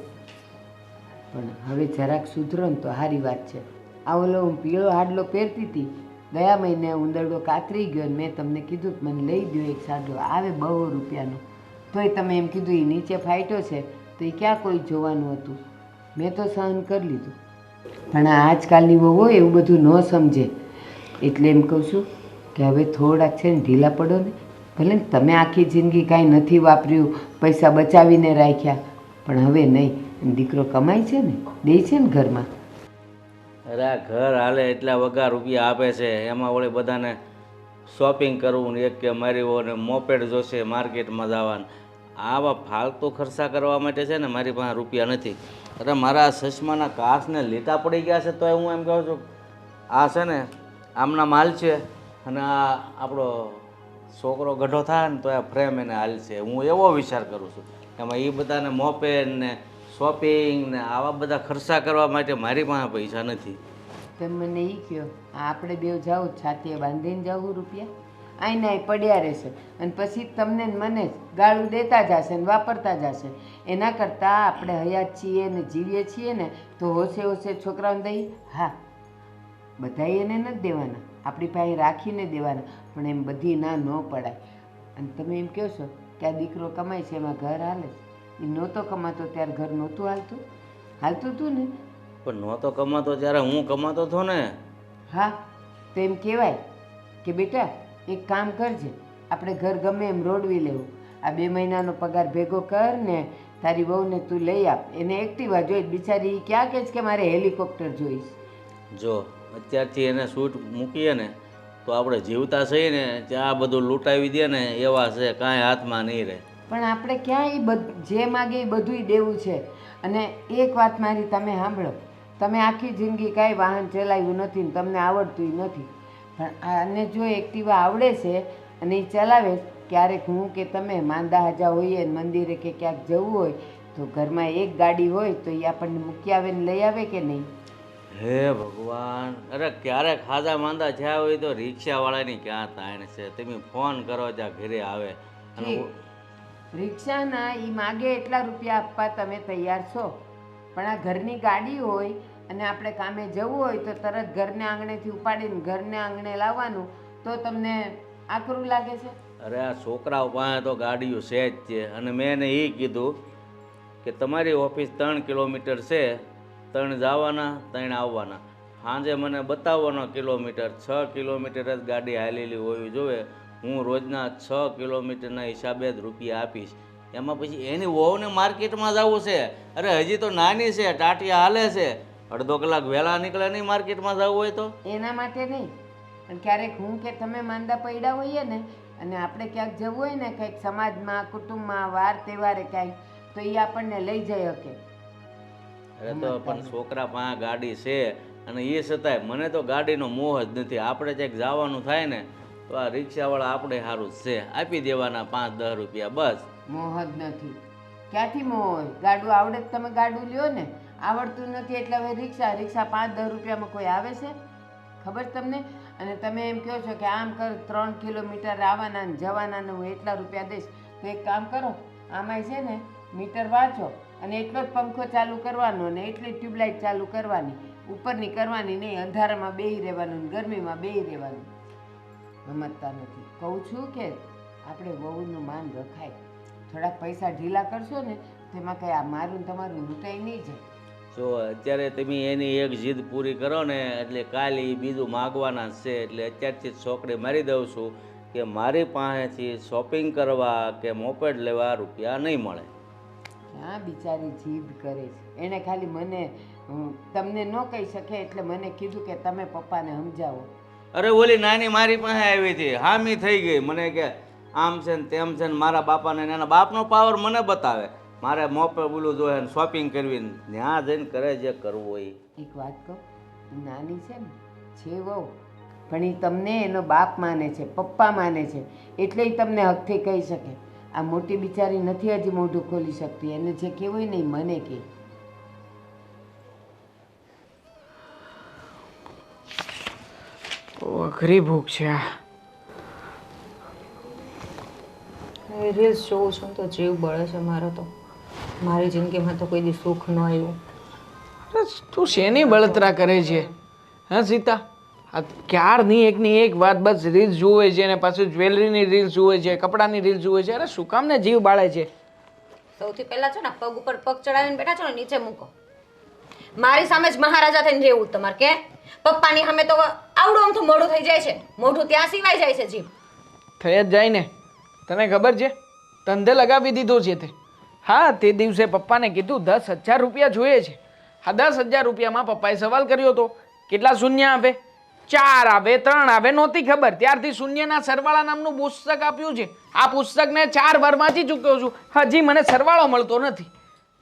પણ હવે જરાક સુધરો ને તો સારી વાત છે. આ ઓલો હું પીળો હાડલો પહેરતી હતી, ગયા મહિને ઉંદરડો કાતરી ગયો ને મેં તમને કીધું કે મને લઈ દો એક સાદો, આવે 200 રૂપિયાનો. તોય તમે એમ કીધું એ નીચે ફાટ્યો છે તો એ ક્યાં કોઈ જોવાનું હતું. મેં તો સહન કરી લીધું, પણ આ આજકાલની વહુઓ એવું બધું ન સમજે. એટલે એમ કહું છું કે હવે થોડાક છે ને ઢીલા પડો ને. ભલે ને તમે આખી જિંદગી કાંઈ નથી વાપર્યું, પૈસા બચાવીને રાખ્યા, પણ હવે નહીં. દીકરો કમાય છે ને, દે છે ને ઘરમાં. અરે આ ઘર હાલે એટલા વગા રૂપિયા આપે છે, એમાં વળી બધાને શોપિંગ કરવું ને એક કે મારી વહુને મોપેડ જોશે માર્કેટમાં જવાનું. આવા ફાલતુ ખર્ચા કરવા માટે છે ને મારી પાસે રૂપિયા નથી. અરે મારા ચશ્માના કાચને લીટા પડી ગયા છે તો હું એમ કહું છું આ છે ને આમના માલ છે, અને આ આપણો છોકરો ગઢો થાય ને તો આ ફ્રેમ એને હાલ છે. હું એવો વિચાર કરું છું એમાં એ બધાને મોપેડ ને શોપિંગ ને આવા બધા ખર્ચા કરવા માટે મારી પાસે પૈસા નથી. તમે મને એ કહો, આપણે બેવ જાઉં છાતીએ બાંધીને જવું રૂપિયા? આઈને અહીં પડ્યા રહેશે અને પછી તમને ને મને જ ગાળું દેતા જશે ને વાપરતા જશે. એના કરતાં આપણે હયાત છીએ ને જીવીએ છીએ ને તો હોશે હોશે છોકરાઓને દઈએ. હા, બધાય એને નથી દેવાના, આપણી પાસે રાખીને દેવાના, પણ એમ બધી ના ન પડાય. અને તમે એમ કહો છો કે આ દીકરો કમાય છે એમાં ઘર હાલે છે. એ નહોતો કમાતો ત્યારે ઘર નહોતું હાલતું? હાલતું હતું ને. પણ નહોતો કમાતો ત્યારે હું કમાતો હતો ને. હા, તો એમ કહેવાય કે બેટા એક કામ કરજે, આપણે ઘર ગમે એમ રોડવી લેવું, આ 2 મહિનાનો પગાર ભેગો કર ને તારી વહુને તું લઈ આપ. એને એક્ટિવા જોઈશ, બિચારી ક્યાં કહે છે કે મારે હેલિકોપ્ટર જોઈશ. જો અત્યારથી એને છૂટ મૂકીએ ને તો આપણે જીવતા છીએ ને ત્યાં બધું લૂંટાવી દે ને એવા છે, કાંઈ હાથમાં નહીં રહે. પણ આપણે ક્યાં જે માગે એ બધુંય દેવું છે. અને એક વાત મારી તમે સાંભળો, તમે આખી જિંદગી કાંઈ વાહન ચલાવ્યું નથી ને તમને આવડતું નથી, પણ આને જો એક્ટિવા આવડે છે અને એ ચલાવે, ક્યારેક હું કે તમે માંદા હાજા હોઈએ ને મંદિરે કે ક્યાંક જવું હોય તો ઘરમાં એક ગાડી હોય તો એ આપણને મૂકી આવે ને લઈ આવે કે નહીં? હે ભગવાન! અરે ક્યારેક ખાધા માંદા થયા હોય તો રિક્ષાવાળાની ક્યાં તાણ છે, તમે ફોન કરો ત્યાં ઘરે આવે. અને રિક્ષાના એ માગે એટલા રૂપિયા આપવા તમે તૈયાર છો, પણ આ ઘરની ગાડી હોય અને આપણે કામે જવું હોય તો તરત ઘરને આંગણેથી ઉપાડીને ઘરને આંગણે લાવવાનું, તો તમને આકરું લાગે છે? અરે આ છોકરાઓ પાસે તો ગાડીઓ છે જ છે, અને મેં એને એ કીધું કે તમારી ઓફિસ 3 કિલોમીટર છે, 3 જવાના 3 આવવાના. સાંજે મને બતાવવાનો કિલોમીટર, 6 કિલોમીટર જ ગાડી હાલેલી હોવી જોઈએ. હું રોજના 6 કિલોમીટરના હિસાબે જ રૂપિયા આપીશ. એમાં પછી એની વહુને માર્કેટમાં જવું છે. અરે હજી તો નાની છે, ટાટિયા હાલે છે, અડધો કલાક વહેલા નીકળે નહીં માર્કેટમાં જવું હોય તો. એના માટે નહીં, પણ ક્યારેક હું કે તમે માંદા પડ્યા હોઈએ ને અને આપણે ક્યાંક જવું હોય ને કંઈક સમાજમાં, કુટુંબમાં, વાર તહેવારે ક્યાંક, તો એ આપણને લઈ જઈ શકે. અરે તો પણ છોકરા પાસે ગાડી છે, અને એ છતાંય મને તો ગાડીનો મોહ જ નથી. આપણે ક્યાંક જવાનું થાય ને તો આ રિક્ષાવાળા આપણે સારું જ છે, આપી દેવાના 5-10 રૂપિયા બસ. મોહ જ નથી. ક્યાંથી મોહ હોય? ગાડું આવડે જ તમે ગાડું લ્યો ને, આવડતું નથી એટલે હવે રિક્ષા 5-10 રૂપિયામાં કોઈ આવે છે? ખબર તમને? અને તમે એમ કહો છો કે આમ કર 3 કિલોમીટર આવવાના ને જવાના ને હું એટલા રૂપિયા દઈશ, તો એક કામ કરો, આમાંય છે ને મીટર વાંચો અને એટલો જ પંખો ચાલુ કરવાનો ને એટલી ટ્યુબલાઇટ ચાલુ કરવાની, ઉપરની કરવાની નહીં. અંધારામાં બેસી રહેવાનું ને ગરમીમાં બેસી રહેવાનું. સમજતા નથી. કહું છું કે આપણે વહુનું માન રખાય. થોડાક પૈસા ઢીલા કરશો ને તેમાં કંઈ આ મારું ને તમારું લૂંટાઈ નહીં જાય. જો અત્યારે તમે એની એક જીદ પૂરી કરો ને એટલે કાલે એ બીજું માગવાના છે. એટલે અત્યારથી જ છોકરી મારી દઉં છું કે મારી પાસેથી શોપિંગ કરવા કે મોપેડ લેવા રૂપિયા નહીં મળે. ક્યાં બિચારી જીદ કરે છે. એણે ખાલી મને તમને ન કહી શકે એટલે મને કીધું કે તમે પપ્પાને સમજાવો. અરે ઓલી નાની મારી પાસે આવી હતી, હામી થઈ ગઈ, મને કે આમ છે ને તેમ છે ને મારા બાપાને એના બાપનો પાવર મને બતાવે. મારે મોપે બોલું જોઈએ ને શોપિંગ કરવી ને ત્યાં જઈને કરે જે કરવું હોય. એક વાત કહું, નાની છે ને છે વહુ, પણ એ તમને એનો બાપ માને છે, પપ્પા માને છે, એટલે એ તમને હકથી કહી શકે. આ મોટી બિચારી નથી હજી મોઢું ખોલી શકતી, એને જે કહેવું હોય ને એ મને કહે. અઘરી ભૂખ છે આ. રીલ્સ જોઉં છું તો જીવ બળે છે મારો તો. મારી જિંદગીમાં તો કોઈ દી સુખ ન આવ્યું. અરે તું શેની બળતરા કરે છે હા સીતા? આ ક્યારની એકની એક વાત બસ રીલ્સ જુએ છે ને પાછું જ્વેલરીની રીલ્સ જુએ છે, કપડાની રીલ્સ જુએ છે. અરે શું કામ ને જીવ બાળે છે? સૌથી પહેલા છે ને પગ ઉપર પગ ચડાવીને બેઠા છો ને નીચે મૂકો. મારી સામે જ મહારાજા થઈને રહેવું તમારે કે? પપ્પાની સામે તો આવડું આમથું મોઢું થઈ જાય છે, મોઢું ત્યાં સિવાય જાય છે જીભ. થઈ જ જાય ને. તને ખબર છે ધંધે લગાવી દીધો છે તે. હા તે દિવસે પપ્પાને કીધું 10,000 રૂપિયા જોઈએ છે. હા 10,000 રૂપિયામાં પપ્પાએ સવાલ કર્યો હતો કેટલા શૂન્ય આવે? 4 આવે, 3 આવે, નહોતી ખબર. ત્યારથી શૂન્યના સરવાળા નામનું પુસ્તક આપ્યું છે. આ પુસ્તકને 4 વાર વાંચી ચૂક્યો છું, હજી મને સરવાળો મળતો નથી.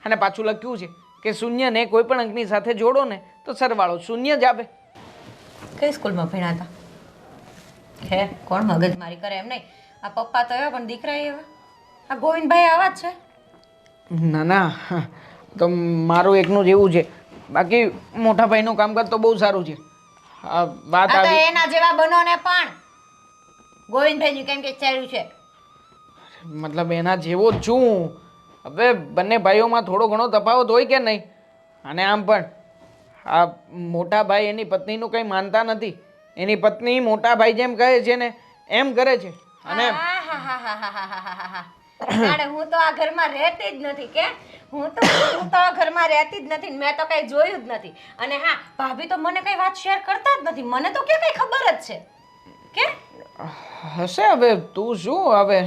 અને પાછું લખ્યું છે કે શૂન્યને કોઈ પણ અંકની સાથે જોડો ને તો સરવાળો શૂન્ય જ આવે. કઈ સ્કૂલમાં ભણ્યા હતા? હે કોણ મગજ મારી કરે એમ નહીં. આ પપ્પા તો એવા પણ દીકરા એવા. આ ગોવિંદભાઈ આવા જ છે. ના ના તો મારું એકનું જ એવું છે. બાકી મોટા ભાઈનું કામકાજ તો બહુ સારું છે. આ વાત આ તો આવી એના જેવા બનો ને પણ ગોવિંદભાઈનું કેમ કે ચાલ્યું છે. મતલબ એના જેવો જ છું. હવે બંને ભાઈઓમાં થોડો ઘણો તફાવત હોય કે નહીં? અને આમ પણ આ મોટા ભાઈ એની પત્નીનું કંઈ માનતા નથી. એની પત્ની મોટા ભાઈ જેમ કહે છે ને એમ કરે છે. અને જાણે હું તો આ ઘરમાં રહેતી જ નથી કે હું તો આ ઘરમાં રહેતી જ નથી. મેં તો કઈ જોયું જ નથી. અને હા ભાભી તો મને કઈ વાત શેર કરતા જ નથી. મને તો કે કઈ ખબર જ છે કે હશે. હવે તું શું હવે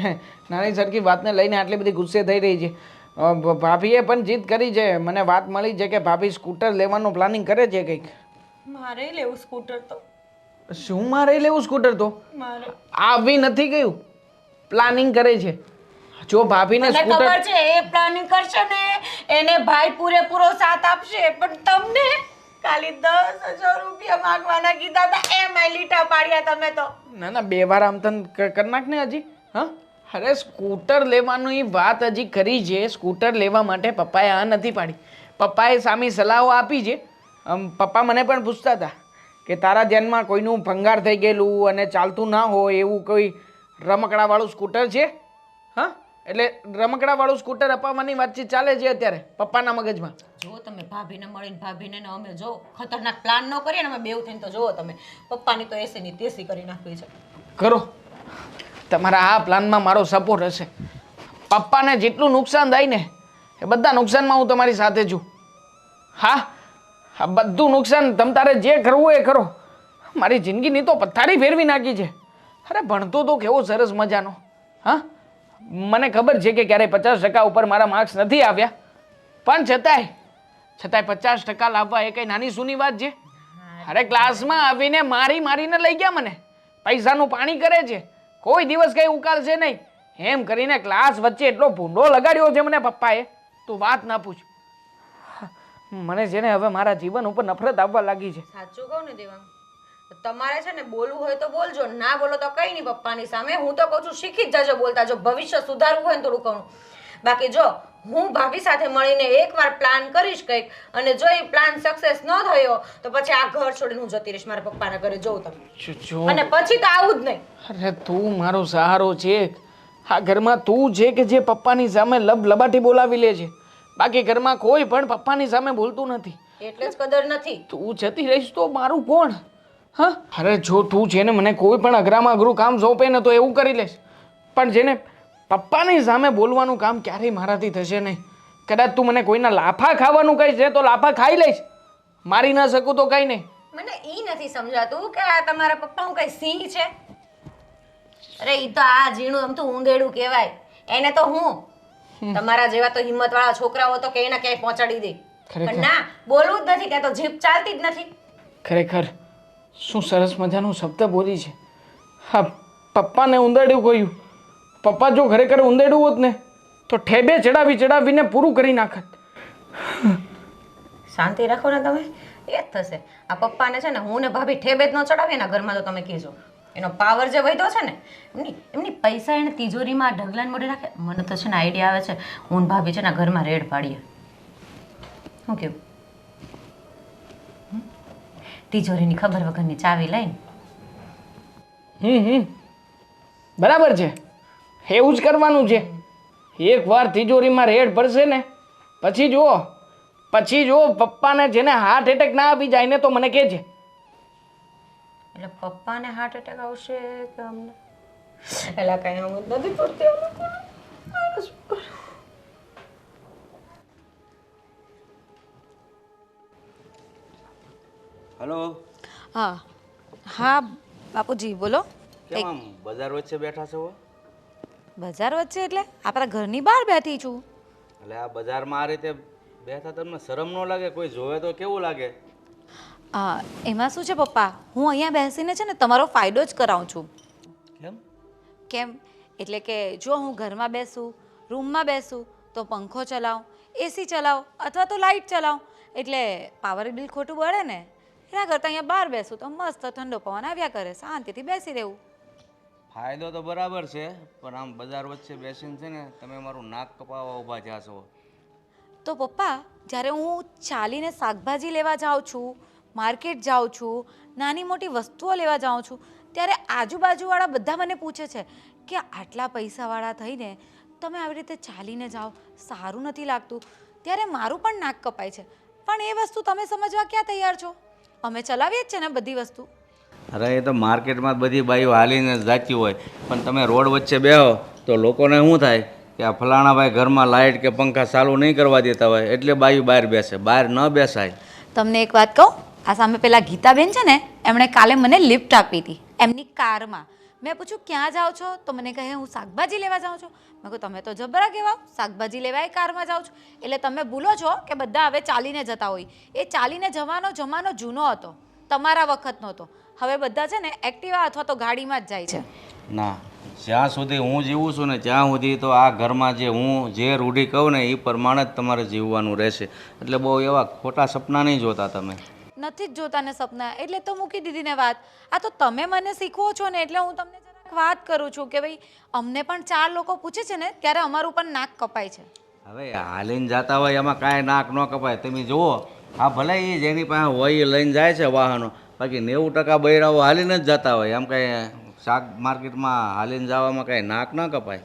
નાની સરખી વાતને લઈને આટલી બધી ગુસ્સે થઈ રહી છે? ભાભીએ પણ જીદ કરી છે. મને વાત મળી છે કે ભાભી સ્કૂટર લેવાનું પ્લાનિંગ કરે છે કંઈક. મારે લેવું સ્કૂટર તો. શું મારે લેવું સ્કૂટર? તો મારે આવી નથી ગયું, પ્લાનિંગ કરે છે. જો ભાભીને મને સ્કૂટર ખબર છે એ પ્લાનિંગ કરશે ને એને ભાઈ પૂરેપૂરો સાથ આપશે. પણ તમને ખાલી 10,000 રૂપિયા માંગવાના કીધા હતા એમાંય લીટા પાડ્યા તમે તો. ના ના 2 વાર આમ તન કરી નાખ ને હજી. હા અરે સ્કૂટર લેવાની વાત હજી કરી છે. સ્કૂટર લેવા માટે પપ્પાએ આ નથી પાડી. પપ્પાએ સામી સલાહો આપી છે. પપ્પા મને પણ પૂછતા હતા કે તારા ધ્યાનમાં કોઈનું ભંગાર થઈ ગયેલું અને ચાલતું ના હોય એવું કોઈ રમકડાવાળું સ્કૂટર છે? હા એટલે રમકડાવાળું સ્કૂટર અપાવવાની વાતચીત ચાલે છે અત્યારે પપ્પાના મગજમાં. જો તમે ભાભીને મળીને ભાભીને ને અમે જો ખતરનાક પ્લાન ન કરીએ ને અમે બેવ થઈને તો જોવો તમે પપ્પાની તો એસી ની તેસી કરી નાખવી છે. કરો તમારા આ પ્લાનમાં મારો સપોર્ટ હશે. પપ્પાને જેટલું નુકસાન થાય ને એ બધા નુકસાનમાં હું તમારી સાથે છું. હા આ બધું નુકસાન તમ તારે જે કરવું એ કરો. મારી જિંદગીની તો પથારી ફેરવી નાખી છે. અરે ભણતો તો કેવો સરસ મજાનો. હા મને ખબર છે કે ક્યારેય 50% ઉપર મારા માર્ક્સ નથી આવ્યા, પણ છતાંય 50% લાવવા એ કઈ નાની સૂની વાત છે? અરે ક્લાસમાં આવીને મારીને લઈ ગયા મને. પૈસાનું પાણી કરે છે, કોઈ દિવસ કઈ ઉકાળશે નહીં એમ કરીને ક્લાસ વચ્ચે એટલો ભૂંડો લગાડ્યો છે મને પપ્પાએ, તું વાત ના પૂછ. મને છે ને હવે મારા જીવન ઉપર નફરત આવવા લાગી છે. સાચું કહું ને દેવાંગ, તમારે છે ને બોલવું હોય તો બોલજો, ના બોલો તો કઈ નહીં પપ્પાની સામે. હું તો કહું છું શીખી જ જજો બોલતા. જો ભવિષ્ય સુધારવું હોય ને થોડું ઘણું. બાકી જો હું ભાભી સાથે મળીને એકવાર પ્લાન કરીશ કંઈક અને જો એ પ્લાન સક્સેસ ન થયો તો પછી આ ઘર છોડીને હું જતી રહીશ મારા પપ્પાના ઘરે. જોઉં તમે અને પછી તો આવું જ નહીં. અરે તું મારો સહારો છે. આ ઘરમાં તું છે કે જે પપ્પાની સામે લબાટી બોલાવી લે છે. બાકી ઘરમાં કોઈ પણ પપ્પાની સામે બોલતું નથી. એટલે જ કદર નથી. તું જતી રહીશ તો મારું કોણ? હા અરે જો તું છે ને મને કોઈ પણ અઘરામાં અઘરું કામ સોંપે ને તો એવું કરી લઈશ, પણ જેને પપ્પાની સામે બોલવાનું કામ ક્યારેય મારાથી થશે નહીં. કદાચ તું મને કોઈના લાફા ખાવાનું કહીશ ને તો લાફા ખાઈ લઈશ, મારી ન શકું તો કંઈ નહીં. મને ઈ નથી સમજાતું કે આ તમારા પપ્પા હું કઈ સિંહ છે? અરે ઈ તો આ ઝીણું આમ તો ઊંધેડું કહેવાય. એને તો હું તમારા જેવા તો હિંમત વાળા છોકરાઓ તો ક્યાંય ને ક્યાંય પહોંચાડી દે. પણ ના બોલવું જ નથી, ત્યાં તો જીભ ચાલતી જ નથી. ખરેખર શું સરસ મજાનો શબ્દ બોલી છે. હા પપ્પાને ઊંધેડું કહ્યું. પપ્પા જો ખરેખર ઊંધેડું હોત ને તો ઠેબે ચડાવીને પૂરું કરી નાખત. શાંતિ રાખો ને તમે, એ જ થશે. આ પપ્પાને છે ને હું ને ભાભી ઠેબે જ ન ચડાવીએ ને ઘરમાં તો તમે કહેજો. એનો પાવર જે વધ્યો છે ને એમની પૈસા એને તિજોરીમાં ઢગલાને મોઢે રાખે. મને તો છે ને આઈડિયા આવે છે, હું ને ભાભી છે ને ઘરમાં રેડ પાડીએ. શું કેવું? તિજોરીની ખબર વગરની ચાવી લઈને બરાબર છે, એવું જ કરવાનું છે. એકવાર તિજોરીમાં રેડ પડશે ને પછી જુઓ પપ્પાને જેને હાર્ટ એટેક ના આવી જાય ને તો મને કહેજે. એટલે પપ્પાને હાર્ટ એટેક આવશે કે અમને? એલા કઈ આમ નથી પડતી. હલો, હા હા બાપુજી બોલો. કેમ આમ બજાર વચ્ચે બેઠા છો? બજાર વચ્ચે એટલે આપણા ઘરની બહાર બેઠી છું. એટલે આ બજારમાં આ રીતે બેઠા તમને શરમ ન લાગે? કોઈ જોવે તો કેવું લાગે? એમાં શું છે પપ્પા, હું અહીંયા બેસીને છે ને તમારો ફાયદો જ કરાવું છું. કેમ એટલે કે જો હું ઘરમાં બેસું, રૂમમાં બેસું તો પંખો ચલાવું, એસી ચલાવું અથવા તો લાઇટ ચલાવું, એટલે પાવર બિલ ખોટું બળે ને. એના કરતાં અહીંયા બહાર બેસું તો મસ્ત ઠંડો પવન આવ્યા કરે, શાંતિથી બેસી રહેવું. ફાયદો તો બરાબર છે, પણ આમ બજાર વચ્ચે બેસીને છે ને તમે મારું નાક કપાવવા ઊભા થયા છો. તો પપ્પા, જ્યારે હું ચાલીને શાકભાજી લેવા જાઉં છું, માર્કેટ જાઉં છું, નાની મોટી વસ્તુઓ લેવા જાઉં છું, ત્યારે આજુબાજુવાળા બધા મને પૂછે છે કે આટલા પૈસાવાળા થઈને તમે આવી રીતે ચાલીને જાઓ, સારું નથી લાગતું. ત્યારે મારું પણ નાક કપાય છે, પણ એ વસ્તુ તમે સમજવા ક્યાં તૈયાર છો? અમે ચલાવીએ જ છે ને બધી વસ્તુ. અરે એ તો માર્કેટમાં બધી બાઈઓ હાલીને જ જાતી હોય, પણ તમે રોડ વચ્ચે બેહો તો લોકોને શું થાય કે આ ફલાણા ભાઈ ઘરમાં લાઇટ કે પંખા ચાલુ નહીં કરવા દેતા હોય એટલે બાઈઓ બહાર બેસે. બહાર ન બેસાય. તમને એક વાત કહું, આ સામે પેલા ગીતાબેન છે ને, એમણે કાલે મને લિફ્ટ આપી હતી એમની કારમાં. મેં પૂછ્યું ક્યાં જાઓ છો? તો મને કહે હું શાકભાજી લેવા જાઉં છું. મેં કહું તમે તો જબરા કહેવાઓ, શાકભાજી લેવા એ કારમાં જાઉં છું. એટલે તમે ભૂલો છો કે બધા હવે ચાલીને જતા હોય. એ ચાલીને જવાનો જમાનો જૂનો હતો, તમારા વખતનો હતો. હવે બધા છે ને એક્ટિવા અથવા તો ગાડીમાં જ જાય છે. ના, જ્યાં સુધી હું જીવું છું ને ત્યાં સુધી તો આ ઘરમાં જે હું જે રૂઢી કહું ને એ પ્રમાણે જ તમારે જીવવાનું રહેશે. એટલે બહુ એવા ખોટા સપના નહીં જોતા તમે. નથી જ જોતા ને સપના, એટલે તો મૂકી દીધી ને વાત. આ તો તમે મને શીખવો છો ને એટલે હું તમને જરાક વાત કરું છું કે ભાઈ અમને પણ 4 લોકો પૂછે છે ને ત્યારે અમારું પણ નાક કપાય છે. હવે હાલીને જતા હોય એમાં કાંઈ નાક ન કપાય. તમે જુઓ, હા ભલે એ જેની પાસે હોય એ લઈને જાય છે વાહનો, બાકી 90% બૈરાઓ હાલીને જ જતા હોય. એમ કાંઈ શાક માર્કેટમાં હાલીને જવામાં કાંઈ નાક ન કપાય.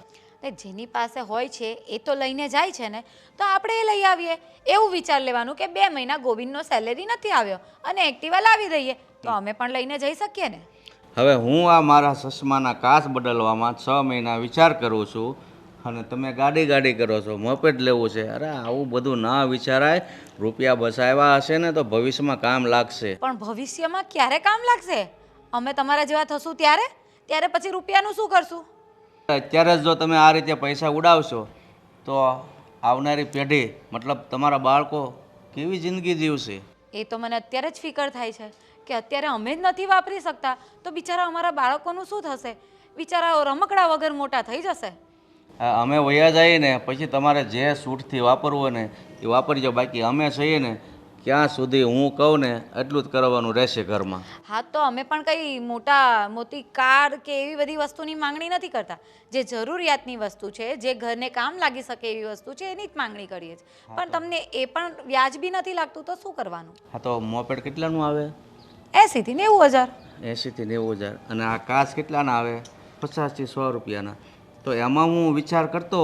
જેની પાસે હોય છે એ તો લઈને જાય છે ને, તો આપણે એ લઈ આવીએ. એવું વિચાર લેવાનું કે 2 મહિના ગોવિંદનો સેલેરી નથી આવ્યો અને એક્ટિવા લાવી દઈએ તો અમે પણ લઈને જઈ શકીએ ને. હવે હું આ મારા ચશ્માના કાચ બદલવામાં 6 મહિના વિચાર કરું છું અને તમે ગાડી કરો છો, મોપેડ લેવું છે. અરે આવું બધું ના વિચારાય. રૂપિયા બચાવ્યા હશે ને તો ભવિષ્યમાં કામ લાગશે. પણ ભવિષ્યમાં ક્યારે કામ લાગશે? અમે તમારા જેવા થશું ત્યારે પછી રૂપિયાનું શું કરશું? અત્યારે જ જો તમે આ રીતે પૈસા ઉડાવશો તો આવનારી પેઢી મતલબ તમારા બાળકો કેવી જિંદગી જીવશે? એ તો મને અત્યારે જ ફિકર થાય છે કે અત્યારે અમે જ નથી વાપરી શકતા તો બિચારા અમારા બાળકોનું શું થશે? બિચારાઓ રમકડા વગર મોટા થઈ જશે. અમે વયા જઈએ ને પછી તમારે જે સૂટથી વાપરવું ને એ વાપરજો. બાકી અમે છીએ ને ક્યાં સુધી હું કહું ને એટલું જ કરવાનું રહેશે ઘરમાં. હા, તો અમે પણ કંઈ મોટી કાર કે એવી બધી વસ્તુની માંગણી નથી કરતા. જે જરૂરિયાતની વસ્તુ છે, જે ઘરને કામ લાગી શકે એવી વસ્તુ છે એની જ માંગણી કરીએ છીએ. પણ તમને એ પણ વ્યાજબી નથી લાગતું તો શું કરવાનું? હા, તો મોપેડ કેટલાનું આવે? 80 થી 90 હજાર. 80 થી 90 હજાર. અને આ કાચ કેટલાના આવે? 50 થી 100 રૂપિયાના. તો એમાં હું વિચાર કરતો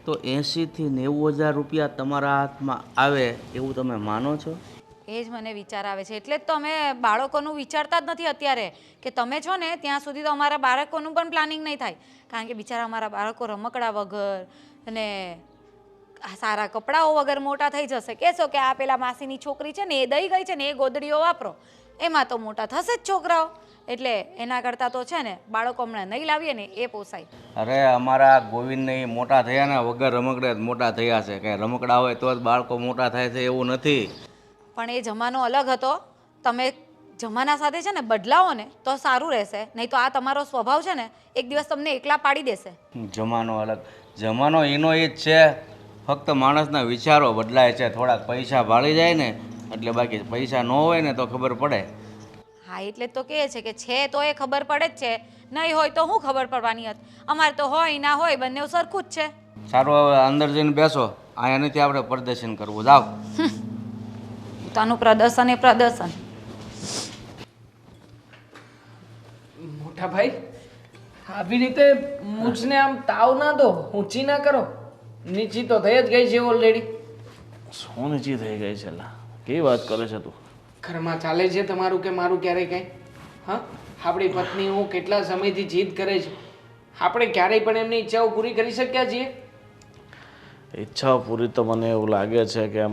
તો 80 થી 90 હજાર રૂપિયા તમારા હાથમાં આવે એવું તમે માનો છો? એ જ મને વિચાર આવે છે. એટલે જ તો અમે બાળકોનું વિચારતા જ નથી અત્યારે કે તમે છો ને ત્યાં સુધી તો અમારા બાળકોનું પણ પ્લાનિંગ નહીં થાય. કારણ કે બિચારા અમારા બાળકો રમકડા વગર અને સારા કપડાઓ વગર મોટા થઈ જશે. કહેશો કે આ પેલા માસીની છોકરી છે ને એ દઈ ગઈ છે ને એ ગોદડીઓ વાપરો, એમાં તો મોટા થશે જ છોકરાઓ. એટલે એના કરતાં તો છે ને બાળકો હમણાં નહીં લાવીએ ને એ પોસાય. અરે અમારા ગોવિંદને એ મોટા થયા ને વગર રમકડે જ મોટા થયા છે. કંઈ રમકડા હોય તો જ બાળકો મોટા થાય છે એવું નથી. પણ એ જમાનો અલગ હતો. તમે જમાના સાથે છે ને બદલાવો ને તો સારું રહેશે, નહીં તો આ તમારો સ્વભાવ છે ને એક દિવસ તમને એકલા પાડી દેશે. જમાનો અલગ, જમાનો એનો એ જ છે. ફક્ત માણસના વિચારો બદલાય છે. થોડાક પૈસા ભાળી જાય ને એટલે બાકી પૈસા ન હોય ને તો ખબર પડે. હા એટલે તો કહે છે કે છે તો એ ખબર પડે જ છે, નહીં હોય તો હું ખબર પડવાની હતી. અમારે તો હોય ના હોય બંને સરખું જ છે. સારું, હવે અંદર જઈને બેસો. અહીંયા નથી આપણે પ્રદર્શન કરવું. જાઓ. પોતાનું પ્રદર્શન એ પ્રદર્શન. મોટા ભાઈ, આવી રીતે મૂછને આમ તાવ ના દો, ઊંચી ના કરો. નીચી તો થઈ જ ગઈ છે ઓલરેડી. શું નીચી થઈ ગઈ છે લા? કેવી વાત કરે છે તું? ઘરમાં ચાલે છે તમારું કે મારું ક્યારેય કંઈ? હા, આપણી પત્ની હું કેટલા સમયથી જીદ કરે છે, આપણે ક્યારેય પણ એમની ઈચ્છાઓ પૂરી કરી શક્યા છીએ? ઈચ્છાઓ પૂરી તો મને એવું લાગે છે કે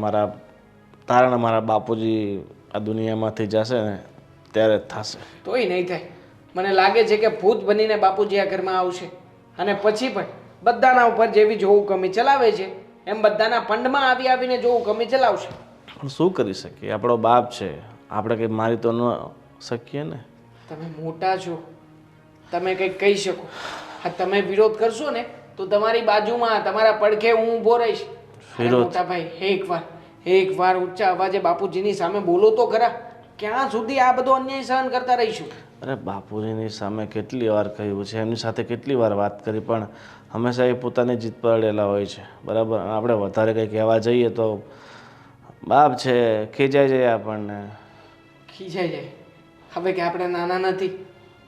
તારા ને મારા બાપુજી આ દુનિયામાંથી જશે ને ત્યારે જ થશે. તોય નહીં થાય. મને લાગે છે કે ભૂત બનીને બાપુજી આ ઘરમાં આવશે અને પછી પણ બધાના ઉપર જેવી જોવું કમી ચલાવે છે એમ બધાના ફંડમાં આવીને જોવું કમી ચલાવશે. પણ શું કરી શકીએ? આપણો બાપ છે, આપણે કંઈ મારી તો ન શકીએ ને. તમે મોટા છો, તમે કંઈક કહી શકો. હા, તમે વિરોધ કરશો ને તો તમારી બાજુમાં તમારા પડખે હું ઊભો રહીશ. અરે મોટા ભાઈ, એક વાર ઊંચા અવાજે બાપુજીની સામે બોલો તો ખરા. ક્યાં સુધી આ બધો અન્યાય સહન કરતા રહીશું? અરે બાપુજીની સામે કેટલી વાર કહ્યું છે, એમની સાથે કેટલી વાર વાત કરી, પણ હંમેશા એ પોતાની જીત પર અડેલા હોય છે, બરાબર. અને આપણે વધારે કંઈ કહેવા જઈએ તો બાપ છે, ખીજાઈ જાય આપણને. ખીજાઈ જાય? હવે કે આપણે નાના નથી.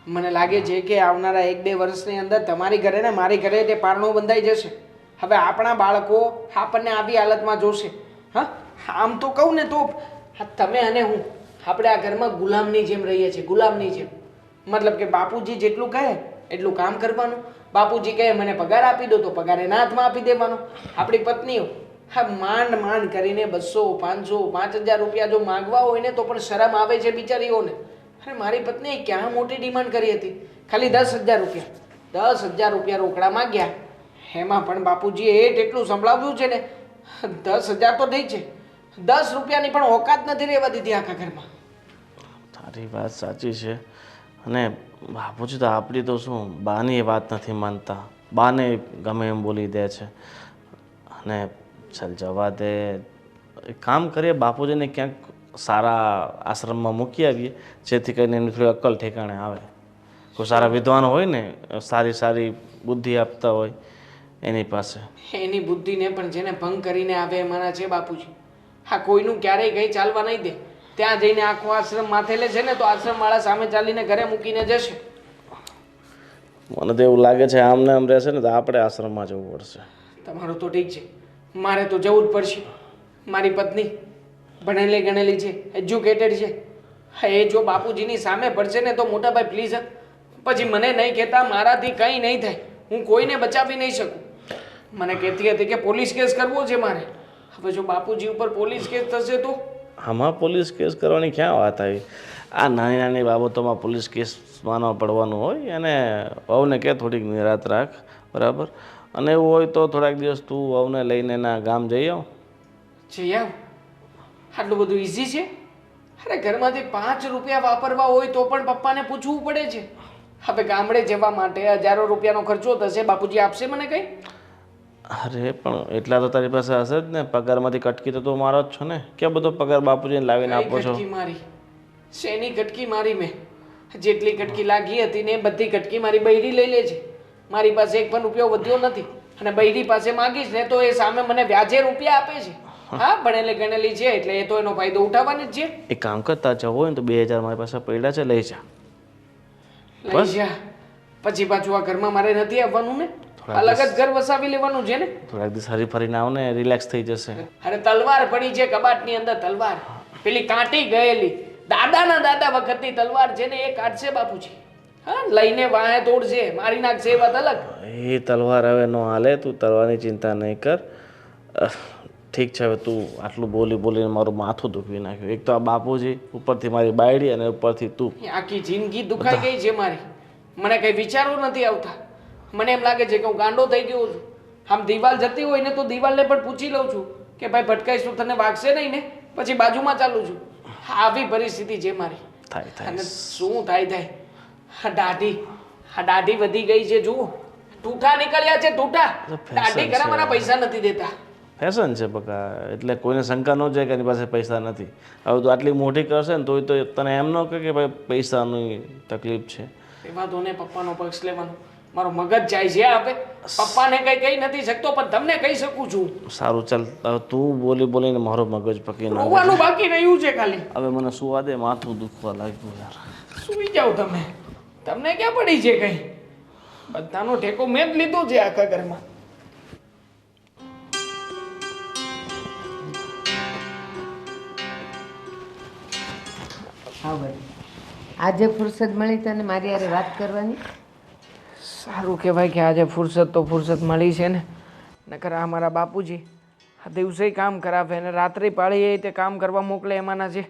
મને લાગે છે કે આવનારા 1-2 વર્ષની અંદર તમારી ઘરે ને મારી ઘરે તે પારણું બંધાઈ જશે. હવે આપણા બાળકો આપણને આવી હાલતમાં જોશે. હા, આમ તો કહું ને તો તમે અને હું આપણે આ ઘરમાં ગુલામની જેમ રહીએ છીએ, ગુલામની જેમ. મતલબ કે બાપુજી જેટલું કહે એટલું કામ કરવાનું. બાપુજી કહે મને પગાર આપી દો તો પગાર એના હાથમાં આપી દેવાનો. આપણી પત્નીઓ હા માંડ કરીને 200, 500, 5000 રૂપિયા જો માંગવા હોય ને તો પણ શરમ આવે છે બિચારીઓને. અરે મારી પત્નીએ ક્યાં મોટી ડિમાન્ડ કરી હતી, ખાલી 10,000 રૂપિયા. 10,000 રૂપિયા રોકડા માંગ્યા, એમાં પણ બાપુજીએ એટલું સંભળાવ્યું છે ને. 10,000 તો થઈ છે, 10 રૂપિયાની પણ ઓકાત નથી રહેવા દીધી આખા ઘરમાં. તારી વાત સાચી છે. અને બાપુજી તો આપણી તો શું, બાની એ વાત નથી માનતા, બાને ગમે એમ બોલી દે છે. અને ચાલ જવા દે, એક કામ કરીએ, બાપુજીને ક્યાંક સારા આશ્રમમાં મૂકી આવીએ, જેથી કરીને એમની થોડી અક્કલ ઠેકાણે આવે. કોઈ સારા વિદ્વાન હોય ને, સારી બુદ્ધિ આપતા હોય એની પાસે. એની બુદ્ધિને પણ જેને ભંગ કરીને આવે એમાંના છે બાપુજી. હા, કોઈનું ક્યારેય કંઈ ચાલવા નહીં દે. ત્યાં જઈને આખો આશ્રમ માથે લે છે ને તો આશ્રમવાળા સામે ચાલીને ઘરે મૂકીને જશે. મને તો એવું લાગે છે આમને આમ રહેશે ને તો આપણે આશ્રમમાં જવું પડશે. તમારું તો ઠીક છે, મારે તો જવું જ પડશે. મારી પત્ની ભણેલી ગણેલી છે, એજ્યુકેટેડ છે. હા, એ જો બાપુજીની સામે પડશે ને તો મોટા ભાઈ પ્લીઝ, પછી મને નહીં કહેતા મારાથી કંઈ નહીં થાય, હું કોઈને બચાવી નહીં શકું. મને કહેતી હતી કે પોલીસ કેસ કરવો છે મારે. હવે જો બાપુજી ઉપર પોલીસ કેસ થશે તો? આમાં પોલીસ કેસ કરવાની ક્યાં વાત આવી? આ નાની બાબતોમાં પોલીસ કેસ માનવા પડવાનું હોય? અને વહુને કે થોડીક નિરાત રાખ, બરાબર. અને એવું હોય તો થોડાક દિવસ તું વહુને લઈને એના ગામ જઈ આવ. જઈ આવ? આટલું બધું ઇઝી છે? અરે ઘરમાંથી 5 રૂપિયા વાપરવા હોય તો પણ પપ્પાને પૂછવું પડે છે. હવે ગામડે જવા માટે હજારો રૂપિયાનો ખર્ચો થશે, બાપુજી આપશે મને કંઈ? અરે પણ એટલા તો તારી પાસે હશે જ ને, પગારમાંથી કટકી તો તું મારો જ છો ને. ક્યાં બધો પગાર બાપુજીને લાવીને આપો છો? કટકી મારી? શેની કટકી મારી? મેં જેટલી કટકી લાગી હતી ને બધી કટકી મારી બૈરી લઈ લે છે. મારી પાસે 1 પણ રૂપિયો વધ્યો નથી, અને બૈરી પાસે માંગીશ ને તો એ સામે મને વ્યાજે રૂપિયા આપે છે. હા, ભણેલી ગણેલી છે એટલે એ તો એનો ફાયદો ઉઠાવવાની જ છે. એક કામ કરતા જવું હોય ને તો 2,000 મારી પાસે પડ્યા છે, લઈ જા. લઈ જા. પછી પાછું આ ઘરમાં મારે નથી આવવાનું ને, અલગ જ ઘર વસાવી લેવાનું છે ને. થોડાક દિવસ હરી ફરીને આવ ને, રિલેક્સ થઈ જશે. અરે તલવાર પડી છે કબાટની અંદર, તલવાર પેલી કાંટી ગયેલી દાદાના દાદા વખતની તલવાર છે ને, એ કાઢશે બાપુજી. હા, લઈને વાહે તોડશે, મારી નાખશે, એ વાત અલગ. એ તલવાર હવે ન હાલે, તું તલવારની ચિંતા નહીં કર. ઠીક છે, હવે તું આટલું બોલીને મારું માથું દુખી નાખ્યું. એક તો આ બાપુજી, ઉપરથી મારી બાયડી, અને ઉપરથી તું. આખી જિંદગી દુખાઈ ગઈ છે મારી. મને કઈ વિચારો નથી આવતા. મને એમ લાગે છે કે હું ગાંડો થઈ ગયો છું. આમ દિવાલ જતી હોય ને તો દિવાલને પણ પૂછી લઉં છું કે ભાઈ ભટકાઈશ તો તને વાગશે નહીં ને, પછી બાજુમાં ચાલું છું. આવી પરિસ્થિતિ છે મારી. થાય અને શું થાય? આ દાઢી વધી ગઈ છે. જુઓ, ટૂઠા નીકળ્યા છે, ટૂઠા. દાઢી કરાવવાના પૈસા નથી દેતા. ફેશન છે બકા, એટલે કોઈને શંકા ન જાય કે એની પાસે પૈસા નથી. હવે તો આટલી મોટી કરશે ને તોય તો તને એમ ન કહે કે ભાઈ પૈસાની તકલીફ છે. એમાં તો ને પપ્પાનો પક્ષ લેવાનો મારો મગજ જાય છે. આપે પપ્પાને કઈ કહી નથી શકતો પણ તમને કહી શકું છું. સારું ચાલ, હવે તું બોલીને મારો મગજ પકી ના રોવાનું બાકી રહ્યું છે ખાલી. હવે મને સુવા દે, માથું દુખવા લાગ્યું યાર. સુઈ જાઓ તમે. તમને ક્યાં પડી છે કઈ? બધાનો ઠેકો મેં જ લીધો છે આખા ઘરમાં. હા ભાઈ, આજે ફુરસદ મળી તને મારી હારે વાત કરવાની? સારું કહેવાય કે આજે ફુરસદ મળી છે ને, નકર આ મારા બાપુજી આ દિવસે કામ કરાવે અને રાત્રે પાળીએ તે કામ કરવા મોકલે એમાંના છે.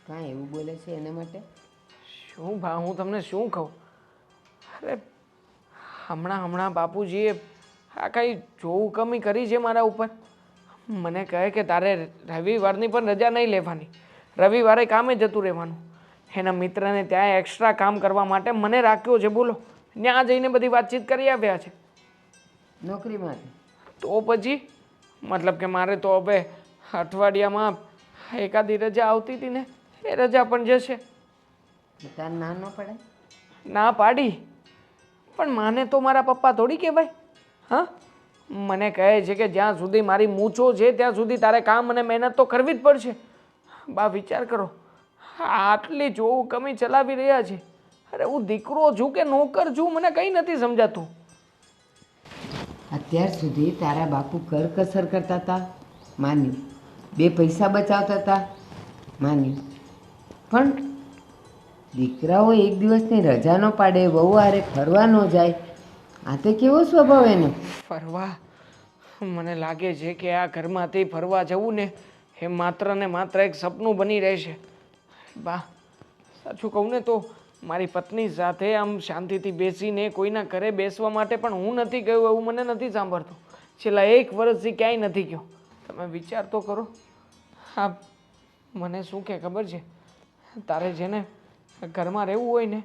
કાંઈ એવું બોલે છે એના માટે? શું ભા, હું તમને શું કહું? અરે હમણાં બાપુજીએ આ કંઈ જોવું કમી કરી છે મારા ઉપર. મને કહે કે તારે રવિવારની પણ રજા નહીં લેવાની, રવિવારે કામે જતું રહેવાનું. એના મિત્રને ત્યાં એક્સ્ટ્રા કામ કરવા માટે મને રાખ્યો છે. બોલો, ત્યાં જઈને બધી વાતચીત કરી આવ્યા છે. નોકરી માટે? તો પછી મતલબ કે મારે તો હવે અઠવાડિયામાં એકાદી રજા આવતી હતી ને, એ રજા પણ જશે. તાર ના ન પડે? ના પાડી, પણ માને તો મારા પપ્પા થોડી કહેવાય. હા, મને કહે છે કે જ્યાં સુધી મારી મૂછો છે ત્યાં સુધી તારે કામ અને મહેનત તો કરવી જ પડશે. બા વિચાર કરો, આટલી જોવું કમી ચલાવી રહ્યા છે. અરે હું દીકરો છું કે નોકર છું, મને કંઈ નથી સમજાતું. અત્યાર સુધી તારા બાપુ કરકસર કરતા હતા, માન્યું. 2 પૈસા બચાવતા હતા, માન્યું. પણ દીકરાઓ એક દિવસની રજા ન પાડે, વહુ હારે ફરવા ન જાય, આ તે કેવો સ્વભાવ એનો? ફરવા? મને લાગે છે કે આ ઘરમાંથી ફરવા જવું ને એ માત્ર ને માત્ર એક સપનું બની રહેશે. બા સાચું કહું ને તો મારી પત્ની સાથે આમ શાંતિથી બેસીને કોઈના ઘરે બેસવા માટે પણ હું નથી ગયો એવું મને નથી સાંભળતું. છેલ્લા 1 વર્ષથી ક્યાંય નથી ગયો. તમે વિચાર તો કરો. હા, મને શું કે ખબર છે, તારે જેને ઘરમાં રહેવું હોય ને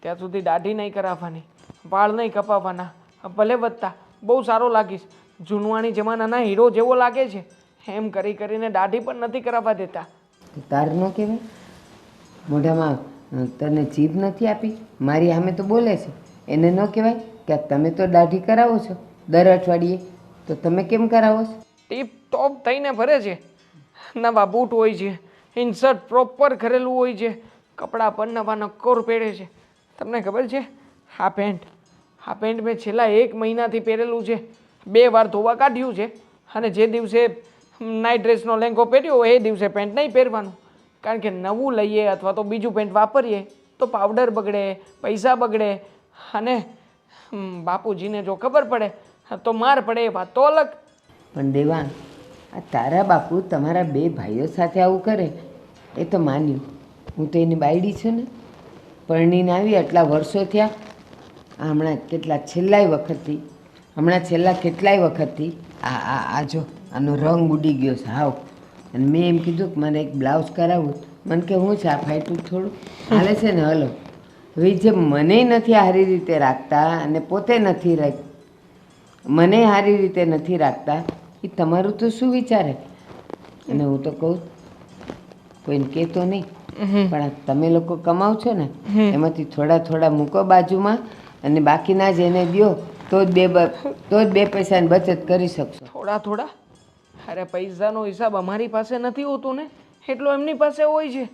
ત્યાં સુધી દાઢી નહીં કરાવવાની, વાળ નહીં કપાવવાના, ભલે વધતા બહુ સારો લાગીશ, જૂનવાણી જમાનાના હીરો જેવો લાગે છે, એમ કરીને દાઢી પણ નથી કરાવવા દેતા. તાર ન કહેવાય? મોઢામાં તને જીભ નથી આપી? મારી સામે તો બોલે છે, એને ન કહેવાય કે તમે તો દાઢી કરાવો છો દર અઠવાડિયે, તો તમે કેમ કરાવો છો? ટીપ ટોપ થઈને ફરે છે, નવા બૂટ હોય છે, ઇન્સર્ટ પ્રોપર કરેલું હોય છે, કપડાં પણ નવા નક્કોર પહેરે છે. તમને ખબર છે આ પેન્ટ મેં છેલ્લા 1 મહિનાથી પહેરેલું છે, 2 વાર ધોવા કાઢ્યું છે, અને જે દિવસે નાઇટ ડ્રેસનો લેંઘો પહેર્યો એ દિવસે પેન્ટ નહીં પહેરવાનું. કારણ કે નવું લઈએ અથવા તો બીજું પેન્ટ વાપરીએ તો પાવડર બગડે, પૈસા બગડે, અને બાપુજીને જો ખબર પડે તો માર પડે, એ વાત તો અલગ. પણ દેવાંગ, આ તારા બાપુ તમારા 2 ભાઈઓ સાથે આવું કરે એ તો માન્યું. હું તો એની બાયડી છું ને, પરણીને આવી આટલા વર્ષો થયા. હમણાં છેલ્લા કેટલાય વખતથી આ જો આનો રંગ ઉડી ગયો છે હાવ. અને મેં એમ કીધું કે મને એક બ્લાઉઝ કરાવવું. મને કે હું છે આ ફાઈટું થોડું હાલે છે ને, હલો. હવે જે મને નથી સારી રીતે રાખતા અને પોતે નથી મને સારી રીતે નથી રાખતા, એ તમારું તો શું વિચારે? અને હું તો કહું કોઈને કહેતો નહીં, પણ આ તમે લોકો કમાવ છો ને એમાંથી થોડા મૂકો બાજુમાં, અને બાકીના જ એને દ્યો, તો જ 2 પૈસાની બચત કરી શકશો. થોડા? અરે પૈસાનો હિસાબ અમારી પાસે નથી હોતો ને, એટલો એમની પાસે હોય છે.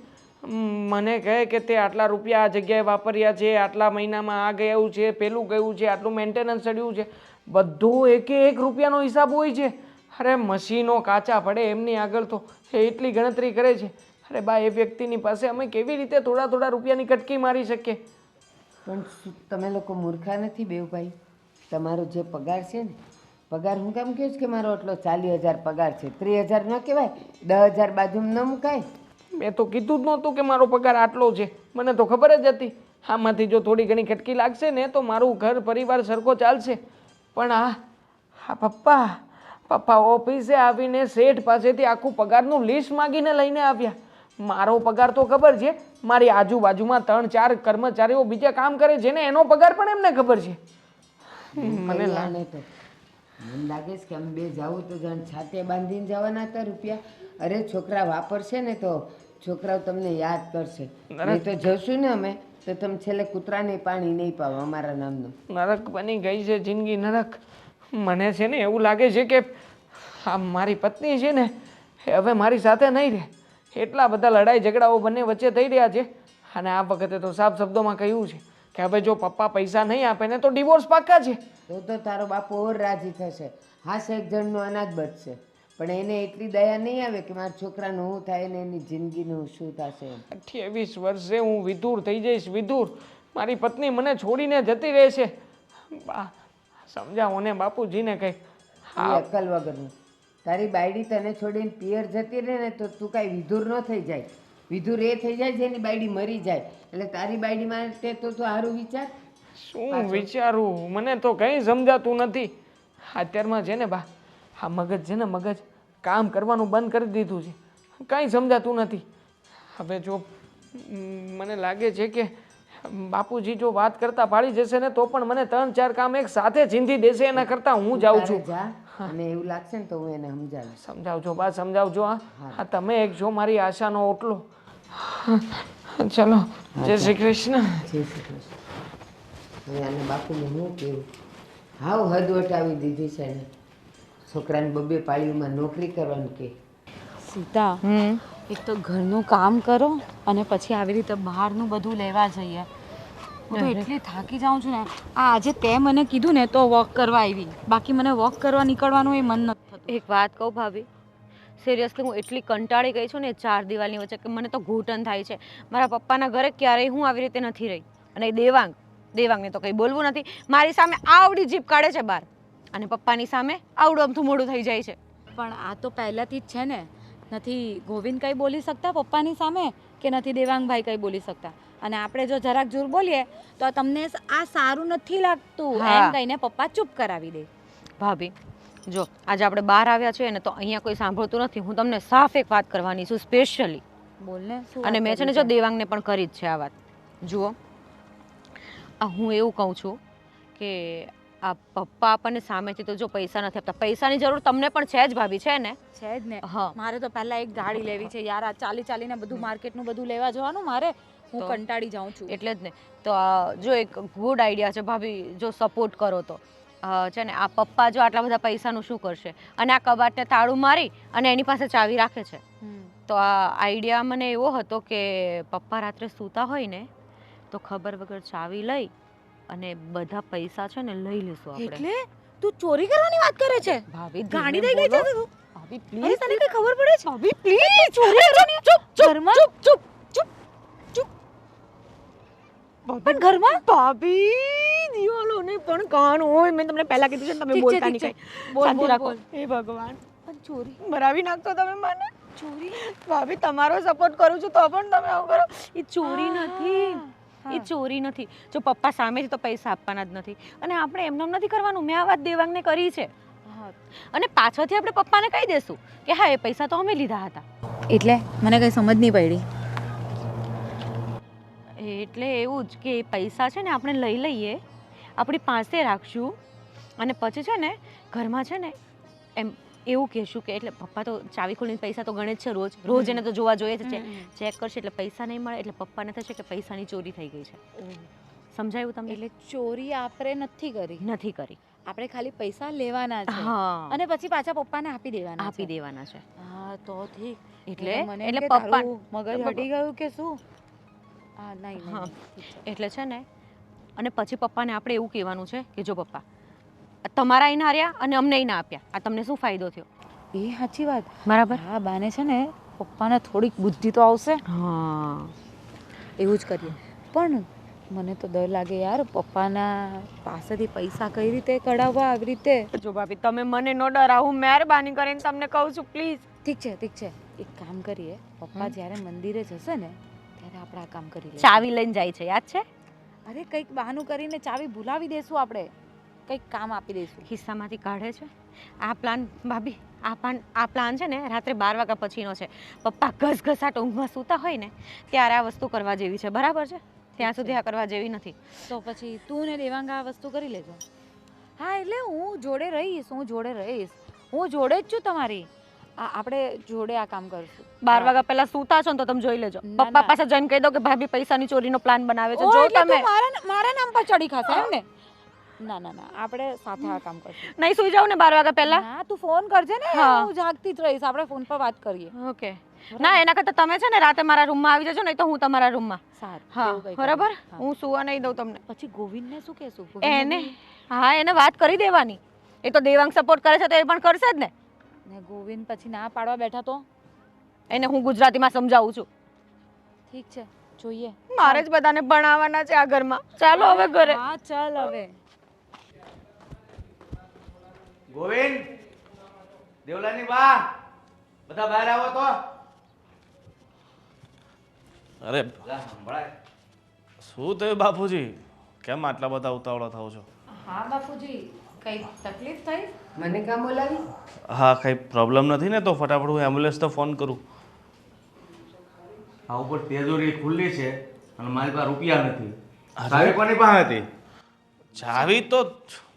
મને કહે કે તે આટલા રૂપિયા આ જગ્યાએ વાપર્યા છે, આટલા મહિનામાં આ ગયું છે, પેલું ગયું છે, આટલું મેન્ટેનન્સ ચડ્યું છે, બધું 1 રૂપિયાનો હિસાબ હોય છે. અરે મશીનો કાચા પડે એમની આગળ તો એ એટલી ગણતરી કરે છે. અરે બા, એ વ્યક્તિની પાસે અમે કેવી રીતે થોડા રૂપિયાની કટકી મારી શકીએ? પણ તમે લોકો મૂર્ખા નથી બેવભાઈ? તમારો જે પગાર છે ને, પગાર હું કેમ કહું છું કે મારો આટલો 40,000 પગાર છે, 30,000 ન કહેવાય? 10,000 બાજુમાં ન મુકાય? મેં તો કીધું જ નહોતું કે મારો પગાર આટલો છે, મને તો ખબર જ હતી. આમાંથી જો થોડી ઘણી કટકી લાગશે ને તો મારું ઘર પરિવાર સરખો ચાલશે. પણ આ પપ્પા ઓફિસે આવીને શેઠ પાસેથી આખું પગારનું લિસ્ટ માગીને લઈને આવ્યા. મારો પગાર તો ખબર છે, મારી આજુબાજુમાં 3-4 કર્મચારીઓ બીજા કામ કરે છે ને એનો પગાર પણ એમને ખબર છે. મને લાગે મને લાગે છે કે અમે બે જાવું તો જાણ છાતે બાંધીને જવાના હતા રૂપિયા. અરે છોકરા વાપરશે ને તો છોકરાઓ તમને યાદ કરશે. નહીં તો જશું ને અમે તો તમે છેલ્લે કૂતરાને પાણી નહીં પાવો અમારા નામનું. નરક બની ગઈ છે જિંદગી, નરક. મને છે ને એવું લાગે છે કે આ મારી પત્ની છે ને એ હવે મારી સાથે નહીં રહે. એટલા બધા લડાઈ ઝઘડાઓ બંને વચ્ચે થઈ રહ્યા છે. અને આ વખતે તો સાફ શબ્દોમાં કહ્યું છે કે હવે જો પપ્પા પૈસા નહીં આપે ને તો ડિવોર્સ પાક્કા છે. તો તારો બાપુ ઓર રાજી થશે. હા, એક જણનું અનાજ બચશે, પણ એને એટલી દયા નહીં આવે કે મારા છોકરાનું શું થાય ને એની જિંદગીનું શું થશે એમ. 28 વર્ષે હું વિધુર થઈ જઈશ, વિધુર. મારી પત્ની મને છોડીને જતી રહેશે. બા સમજાવો ને બાપુજીને કંઈક. એ અક્કલ વગરનું. તારી બાયડી તને છોડીને પિયર જતી રહે ને તો તું કાંઈ વિધુર ન થઈ જાય. વિધુર એ થઈ જાય જેની બાયડી મરી જાય. એટલે તારી બાયડી માટે તો તું સારું વિચાર. શું વિચારું, મને તો કંઈ સમજાતું નથી. અત્યારમાં છે ને બા, આ મગજ છે ને મગજ કામ કરવાનું બંધ કરી દીધું છે. કંઈ સમજાતું નથી. હવે જો મને લાગે છે કે બાપુજી જો વાત કરતા પાડી જશે ને તો પણ મને 3-4 કામ એક સાથે ચીંધી દેશે. એના કરતાં હું જાઉં છું. જા અને એવું લાગશે ને તો હું એને સમજાવીશ. સમજાવજો બા, સમજાવજો. હા તમે એક જો મારી આશાનો ઓટલો. ચલો, જય શ્રી કૃષ્ણ. જય શ્રી કૃષ્ણ. હવે આને બાપુને શું કહેવું? હાવ હદ વટાવી દીધી છે એને. છોકરાને 2 પાળીઓમાં નોકરી કરવાનું કે. સીતા, એક તો ઘરનું કામ કરો અને પછી આવી રીતે બહારનું બધું લેવા જઈએ. હું તો એટલી થાકી જાઉં છું ને. આજે તે મને કીધું ને તો વોક કરવા આવી, બાકી મને વોક કરવા નીકળવાનું એ મન નથી થતું. એક વાત કહું ભાભી, સિરિયસલી હું એટલી કંટાળી ગઈ છું ને 4 દિવાલની વચ્ચે કે મને તો ઘૂંટણ થાય છે. મારા પપ્પાના ઘરે ક્યારેય હું આવી રીતે નથી રહી. અને દેવાંગને તો કંઈ બોલવું નથી. મારી સામે આવડી જીભ કાઢે છે બહાર અને પપ્પાની સામે આવડું અમથું મોડું થઈ જાય છે. પણ આ તો પહેલાંથી જ છે ને. નથી ગોવિંદ કંઈ બોલી શકતા પપ્પાની સામે કે નથી દેવાંગભાઈ કંઈ બોલી શકતા. અને આપણે જો જરાક જોર બોલીએ તો તમને આ સારું નથી લાગતું એમ કહીને પપ્પા ચૂપ કરાવી દે. ભાભી જો આજે આપણે બહાર આવ્યા છીએ ને તો અહીંયા કોઈ સાંભળતું નથી. હું તમને સાફ એક વાત કરવાની છું, સ્પેશિયલી. બોલને. અને મેં છે ને જો દેવાંગને પણ કરી જ છે આ વાત. જુઓ, હું એવું કહું છું કે આ પપ્પા આપણને સામેથી તો જો પૈસા નથી આપતા. પૈસાની જરૂર તમને પણ છે જ ભાભી, છે ને? છે જ ને. હા. મારે તો પહેલા એક ગાડી લેવી છે યાર. આ ચાલીને બધું માર્કેટનું બધું લેવા જવાનું મારે. હું કંટાળી જાઉં છું. એટલે જ ને. તો જો એક ગુડ આઈડિયા છે ભાભી, જો સપોર્ટ કરો તો છે ને. આ પપ્પા જો આટલા બધા પૈસાનું શું કરશે? અને આ કબાટને તાળું મારી અને એની પાસે ચાવી રાખે છે. તો આ આઈડિયા મને એવો હતો કે પપ્પા રાત્રે સૂતા હોય ને તો ખબર વગર ચાવી લઈ અને બધા પૈસા છે ને લઈ લેશું આપણે. એટલે તું ચોરી કરવાની વાત કરે છે? ભાભી ગાડી થઈ ગઈ છે તું. ભાભી અરે પ્લીઝ તને કઈ ખબર પડે છે? ભાભી પ્લીઝ ચોરી કરવાની. ઘરમાં પણ ઘરમાં ભાભી દિવાલોને પણ કાન હોય. મેં તમને પહેલા કીધું છે ને, તમે બોલતા નહીં કઈ. શાંતિ રાખો. હે ભગવાન, પણ ચોરી મરાવી નાખતો તમે મને. ચોરી ભાભી તમારો સપોર્ટ કરું છું તો પણ તમે આવું કરો. એ ચોરી નથી, એ ચોરી નથી. જો પપ્પા સામેથી તો પૈસા આપવાના જ નથી અને આપણે એમનેમ નથી કરવાનું. મેં આ વાત દેવાંગને કરી છે અને પાછળથી આપણે પપ્પાને કહી દેશું કે હા એ પૈસા તો અમે લીધા હતા. એટલે મને કઈ સમજ નહીં પડી. એટલે એવું જ કે એ પૈસા છે ને આપણે લઈ લઈએ, આપણી પાસે રાખશું અને પછી છે ને ઘરમાં છે ને એમ એવું કહેશું કે એટલે પપ્પા તો ચાવી ખોલીને પૈસા તો ગણે જ છે રોજ એને તો જોવા જોઈએ જ છે. ચેક કરશે એટલે પૈસા નહીં મળે એટલે પપ્પાને થશે કે પૈસાની ચોરી થઈ ગઈ છે. સમજાયું તમને? એટલે ચોરી આપણે નથી કરી. આપણે ખાલી પૈસા લેવાના છે હા અને પછી પાછા પપ્પાને આપી દેવાના છે. હા તો ઠીક. એટલે મને એટલે કે પપ્પા તારું મગજ હટી ગયું કે શું? હા નહીં હા. ઠીક છે. એટલે છે ને અને પછી પપ્પાને આપણે એવું કહેવાનું છે કે જો પપ્પા તમારા અહીં ના રહ્યા અને અમને અહીં ના આપ્યા, આ તમને શું ફાયદો થયો? એ સાચી વાત. બરાબર. હા બાને છે ને પપ્પાને થોડીક બુદ્ધિ તો આવશે. હા એવું જ કરીએ. પણ મને તો ડર લાગે યાર પપ્પાના પાસેથી પૈસા કઈ રીતે કઢાવવા આવી રીતે. જો ભાભી તમે મને નો ડરાવો, મહેરબાની કરીને તમને કહું છું પ્લીઝ. ઠીક છે. એક કામ કરીએ, પપ્પા જ્યારે મંદિરે જશે ને ત્યારે આપણે આ કામ કરી લઈએ. ચાવી લઈને જાય છે, યાદ છે? અરે કંઈક બહાનું કરીને ચાવી ભૂલાવી દેશું આપણે. કંઈક કામ આપી દઈશું. ખિસ્સામાંથી કાઢે છે. આ પ્લાન ભાભી, આ પ્લાન છે ને રાત્રે 12 વાગ્યા પછીનો છે. પપ્પા ઘસઘસાટ ઊંઘમાં સૂતા હોય ને ત્યારે આ વસ્તુ કરવા જેવી છે, બરાબર છે? ત્યાં સુધી આ કરવા જેવી નથી. તો પછી તું ને દેવાંગ આ વસ્તુ કરી લેજો. હા એટલે હું જોડે રહીશ હું જોડે જ છું તમારી. આપણે જોડે આ કામ કરશું. 12 વાગ્યા પહેલા સૂતા છો ને તો તમે જોઈ લેજો. ના, પપ્પા ના. પાસે જઈને કહી દો કે ભાભી પૈસાની ચોરીનો પ્લાન બનાવે છે. ઓ, જો એટલે તમે તું મારા નામ પર ચડી ખાશે એમ ને? ના આપણે સાથે આ કામ કરશું. નહીં સુઈ જાવ ને 12 વાગ્યા પહેલા. ના તું ફોન કરજે ને, હા. હું જાગતી જ રહીશ. આપણે ફોન પર વાત કરીએ. ઓકે. ના એના કરતાં તમે છે ને રાતે મારા રૂમમાં આવી જજો નહીં તો હું તમારા રૂમમાં. સારું. હા એવું કંઈ બરાબર. કરીએ. હા. હું સુવા નહીં દઉં તમને. પછી ગોવિંદને શું કહેશું? એને હા એને વાત કરી દેવાની. એ તો દેવાંગ સપોર્ટ કરે છે તો એ પણ કરશે જ ને. ને ગોવિંદ પછી ના પાડવા બેઠા તો એને હું ગુજરાતીમાં સમજાવું છું. ઠીક છે, જોઈએ. મારે જ બધાને ભણાવવાના છે આ ઘરમાં. ચાલો હવે ઘરે. હા ચાલ હવે. ગોવિંદ, દેવલાની બા, બધા બહાર આવો તો. અરે લા, સંભળાય. શું થયું બાપુજી? કેમ આટલા બધા ઉતાવળા થાવ છો? હા બાપુજી, કઈ તકલીફ થઈ? મને કામ બોલાવી? હા, કંઈ પ્રોબ્લેમ નથી ને? તો ફટાફટ હું એમ્બ્યુલન્સ તો ફોન કરું. આ ઉપર તેજોરી ખુલ્લી છે અને મારી પાસે રૂપિયા નથી. ચાવી કોની પાસે હતી? ચાવી તો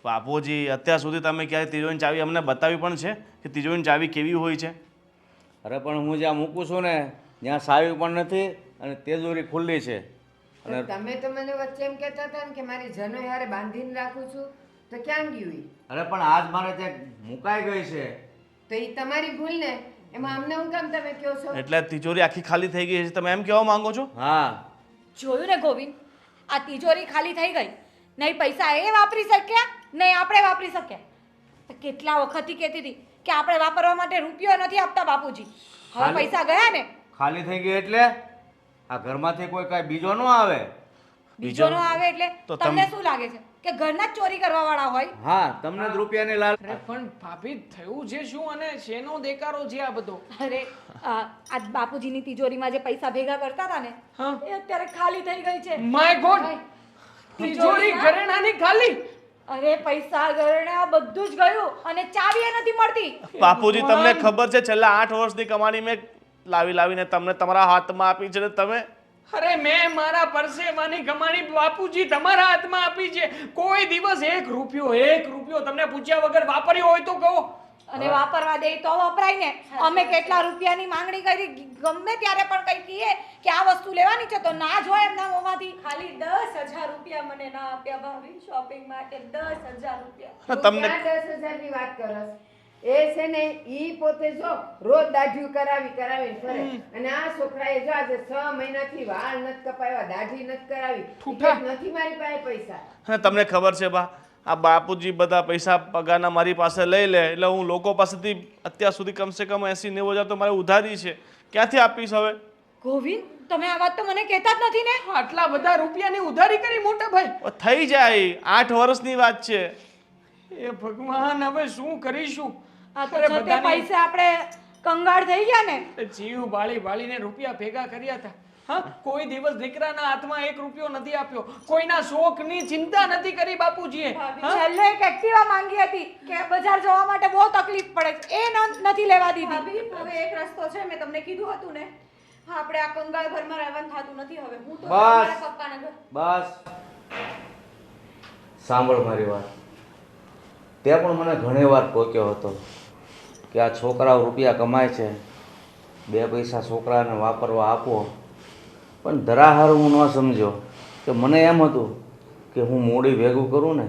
બાપુજી અત્યાર સુધી તમે ક્યારે તિજોરીની ચાવી અમને બતાવી પણ છે કે તિજોરીની ચાવી કેવી હોય છે? અરે પણ હું જ્યાં મૂકું છું ને ત્યાં ચાવી પણ નથી અને તેજોરી ખુલ્લી છે. અને તમે તો મને વચ્ચે એમ કહેતા હતા ને કે મારી જનો યારે બાંધીને રાખું છું, તો ક્યાં ગયું ઈ? અરે પણ આજ મારે ત્યાં મુકાઈ ગઈ છે. તો એ તમારી ભૂલ ને, એમાં અમને હું કામ તમે કહો છો? એટલે તિજોરી આખી ખાલી થઈ ગઈ છે તમે એમ કહેવા માંગો છો? હા, જોયું ને ગોવિંદ, આ તિજોરી ખાલી થઈ ગઈ. નહીં પૈસા એ વાપરી શક્યા, નહીં આપણે વાપરી શક્યા. તો કેટલા વખતથી કહેતી હતી કે આપણે વાપરવા માટે રૂપિયો નથી આપતા બાપુજી. હવે ખાલી- પૈસા ગયા ને, ખાલી થઈ ગઈ એટલે આ ઘરમાંથી કોઈ કાંઈ બીજો ન આવે. બીજો નો આવે એટલે તો તમને શું લાગે છે કે ઘરના જ ચોરી કરવા વાળા હોય? હા, તમને જ રૂપિયાની લાલ. અરે પણ ભાભી થયું છે શું અને શેનો દેકારો છે આ બધો? અરે આ બાપુજીની તિજોરીમાં જે પૈસા ભેગા કરતા હતા ને, હા. એ અત્યારે ખાલી થઈ ગઈ છે. માય ગોડ, તિજોરી ઘરેણાની ખાલી. અરે પૈસા ઘરેણા બધું જ ગયું અને ચાવી એ નથી મળતી. બાપુજી તમને ખબર છે છેલ્લા 8 વર્ષની કમાણી મેં લાવીને તમને તમારા હાથમાં આપી છે ને તમે અરે મેં મારા પરસેવાની કમાણી બાપુજી તમારા હાથમાં આપી છે. કોઈ દિવસ 1 રૂપિયો તમને પૂછ્યા વગર વાપર્યો હોય તો કહો. અને વાપરવા દે તો વપરાય ને. અમે કેટલા રૂપિયાની માંગણી કરી, ગમે ત્યારે પણ કઈ કહીએ કે આ વસ્તુ લેવાની છે તો ના જ હોય એમના મોંમાંથી. ખાલી 10,000 રૂપિયા મને ના આપ્યા ભાભી શોપિંગ માટે. 10,000 રૂપિયા. તું તમને ક્યાં 10,000 ની વાત કરસ? એ છે ને ઈ પોતે જો રોજ દાઢી કરાવી ફરે, અને આ છોકરાએ જો આજે 6 મહિનાથી વાળ નથી કપાવ્યા, દાઢી નથી કરાવી. ઠૂઠા. ઈ કે નથી મારી પાસે પૈસા. અને તમને ખબર છે બા, આ બાપુજી બધા પૈસા પગારના મારી પાસે લઈ લે એટલે હું લોકો પાસેથી અત્યાર સુધી કમસે કમ 80-90 હજાર તો મારે ઉધારી છે. ક્યાંથી આપીશ હવે? ગોવિંદ, તમે આ વાત તો મને કહેતા જ નથી ને. આટલા બધા રૂપિયાની ઉધારી કરી મોટા ભાઈ? થઈ જાય, 8 વર્ષની વાત છે. એ ભગવાન, હવે શું કરીશું? આ તો અરે છતે બધાની- પૈસે આપણે કંગાળ થઈ ગયા ને. જીવ બાળીને રૂપિયા ભેગા કર્યા હતા. હા, કોઈ દિવસ દીકરાના હાથમાં 1 રૂપિયો નથી આપ્યો. કોઈના શોખની ચિંતા નથી કરી બાપુજીએ. હા? છેલ્લે એક એક્ટિવા માંગી હતી કે બજાર જવા માટે બહુ તકલીફ પડે છે, એ નથી લેવા દીધી. ભાભી હવે એક રસ્તો છે, મેં તમને કીધું હતું ને. હા, આપણે આ કંગાળ ઘરમાં રહેવાનું થતું નથી હવે. હું તો બસ. મારા પપ્પાના ઘર. બસ સાંભળ મારી વાત. તે પણ મને ઘણી વાર ટોક્યો હતો કે આ છોકરાઓ રૂપિયા કમાય છે, 2 પૈસા છોકરાને વાપરવા આપો. પણ ધરાહાર હું ન સમજ્યો કે મને એમ હતું કે હું મૂડી ભેગું કરું ને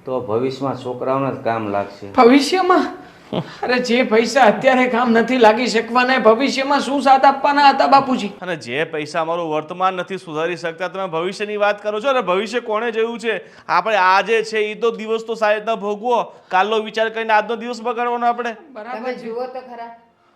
તો ભવિષ્યમાં છોકરાઓને જ કામ લાગશે. ભવિષ્યમાં? અરે જે પૈસા અત્યારે કામ નથી લાગી શકવાના, એ ભવિષ્યમાં શું સાથ આપવાના હતા બાપુજી? અને જે પૈસા અમારું વર્તમાન નથી સુધારી શકતા તમે ભવિષ્યની વાત કરો છો. અને ભવિષ્ય કોણે જોયું છે? આપણે આજે છે એ તો દિવસ તો સારી રીતના ભોગવો, કાલનો વિચાર કરીને આજનો દિવસ બગાડવાનો આપણે. તમે જુઓ તો ખરા,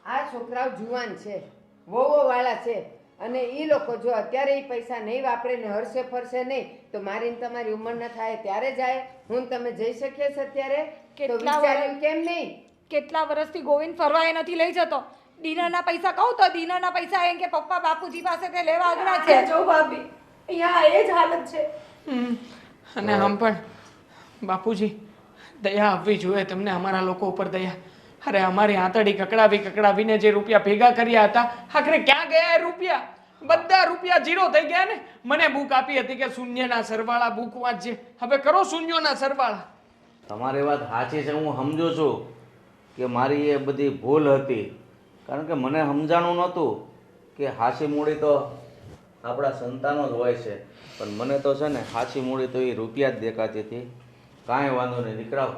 આ છોકરાઓ જુવાન છે, વહુઓ વાળા છે, અને ઈ લોકો જો અત્યારે ઈ પૈસા નહીં વાપરે ને હરશે ફરશે નહીં તો મારી ને તમારી ઉંમર ન થાય ત્યારે જાય. હું ને તમે જઈ શકીએ છે અત્યારે? તો કેટલા વિચાર્યું કેમ નહીં? કેટલા વર્ષથી ગોવિંદ ફરવા એ નથી લઈ જતો. ડિનરના પૈસા કહું તો ડિનરના પૈસા એમ કે પપ્પા બાપુજી પાસે તે લેવા અઘરા છે. જો ભાભી અહીંયા એ જ હાલત છે. અને આમ પણ બાપુજી, દયા આવવી જોઈએ તમને, અમારા લોકો ઉપર દયા. અરે અમારી આંતડી કકડાવીને જે રૂપિયા ભેગા કર્યા હતા, આખરે ક્યાં ગયા એ રૂપિયા? બધા રૂપિયા 0 થઈ ગયા ને. મને બુક આપી હતી કે શૂન્યના સરવાળા બુક વાંચજે. હવે કરો શૂન્યોના સરવાળા. તમારી વાત સાચી છે, હું સમજુ છું કે મારી એ બધી ભૂલ હતી, કારણ કે મને સમજાણું નહોતું કે હાચી મૂડી તો આપણા સંતાનો જ હોય છે, પણ મને તો છે ને હાચી મૂડી તો એ રૂપિયા જ દેખાતી હતી. કાંઈ વાંધો નહીં દીકરા,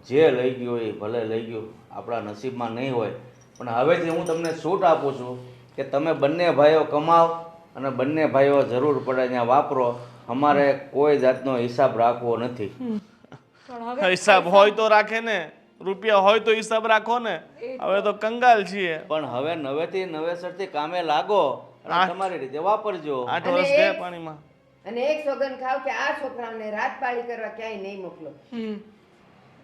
જે લઈ ગયું એ ભલે લઈ ગયું, આપણા નસીબમાં નહીં હોય. પણ હવેથી હું તમને છૂટ આપું છું કે તમે બંને ભાઈઓ કમાવ અને બંને ભાઈઓ જરૂર પડે ત્યાં વાપરો. અમારે કોઈ જાતનો હિસાબ રાખવો નથી. હિસાબ હોય તો રાખે ને, રૂપિયા હોય તો હિસાબ રાખો ને. હવે તો કંગાલ છીએ. પણ હવે નવેથી નવેસરથી કામે લાગો અને તમારી રીતે વાપરજો. 8 વર્ષ ગયા પાણીમાં. અને એક સોગન ખાવ કે આ છોકરાઓને રાત પાળી કરવા ક્યાંય નહીં મોકલો.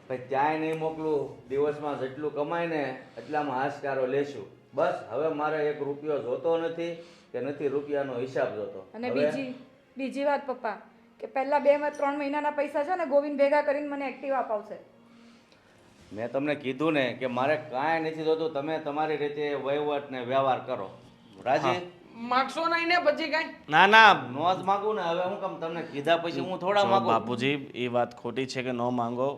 ભાઈ ક્યાંય નહીં મોકલું, દિવસમાં જેટલું કમાય ને એટલામાં હાશકારો લેશું. બસ હવે મારે 1 રૂપિયો જોતો નથી કે નથી રૂપિયાનો હિસાબ જોતો. અને હવે બીજી વાત પપ્પા, કે પહેલા 2-3 મહિનાના પૈસા છે ને ગોવિંદ ભેગા કરીને મને એક્ટિવા અપાવશે. મેં તમને કીધું ને કે મારે કાંઈ નથી જોતું, તમે તમારી રીતે વહીવટ ને વ્યવહાર કરો. રાજી? માગશો નહીં ને પછી કાંઈ? ના ના નો જ માગું ને, હવે હું કામ તમને કીધા પછી હું થોડા જો માગું? બાપુજી, એ વાત ખોટી છે કે ન માંગો.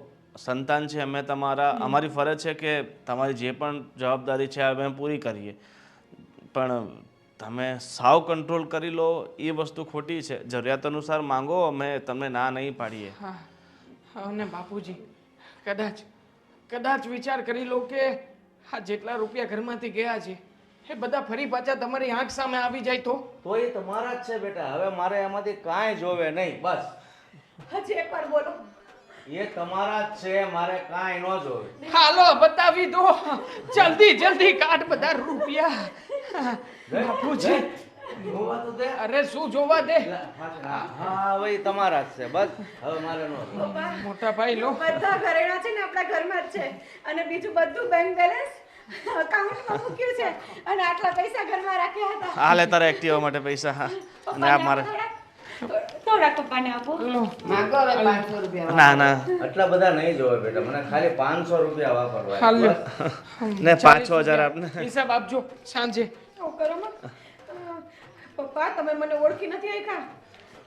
સંતાન છે, અમે અમારી ફરજ છે કે તમારી જે પણ જવાબદારી છે અમે પૂરી કરીએ, પણ તમે સાવ કંટ્રોલ કરી લો એ વસ્તુ ખોટી છે. જરૂરિયાત અનુસાર માંગો, અમે તમને ના નહીં પાડીએ. હા, અને બાપુજી કદાચ વિચાર કરી લો કે આ જેટલા રૂપિયા ઘરમાંથી ગયા છે એ બધા ફરી પાછા તમારી આંખ સામે આવી જાય તો એ તમારા જ છે બેટા, હવે મારે એમાંથી કાંઈ જોવે નહીં. બસ હજી એકવાર બોલો. એ તમારા જ છે, મારે કાંઈ ન જોવે. હાલો બતાવી દો, જલ્દી કાઢ બધા રૂપિયા. બાપુજી, જોવા તો દે. અરે શું જોવા દે? હા હવે ઈ તમારા જ છે, બસ હવે મારે ન જોવે. મોટા ભાઈ લો. બધા ઘરેણા છે ને આપણા ઘરમાં જ છે, અને બીજું બધું બેંક બેલેન્સ અકાઉન્ટમાં મૂક્યું છે, અને આટલા પૈસા ઘરમાં રાખ્યા હતા. હાલે તારા એક્ટિવા માટે પૈસા. હા, અને આ મારે થોડાક પપ્પાને આપો. માંગો હવે 500 રૂપિયા. ના ના આટલા બધા નહીં જોવે બેટા, મને ખાલી 500 રૂપિયા વાપરવા. હાલો. બસ. ને 5-6 હજાર આપને. હિસાબ આપજો સાંજે. એવું કરો માં. પપ્પા તમે મને ઓળખી નથી આયખા.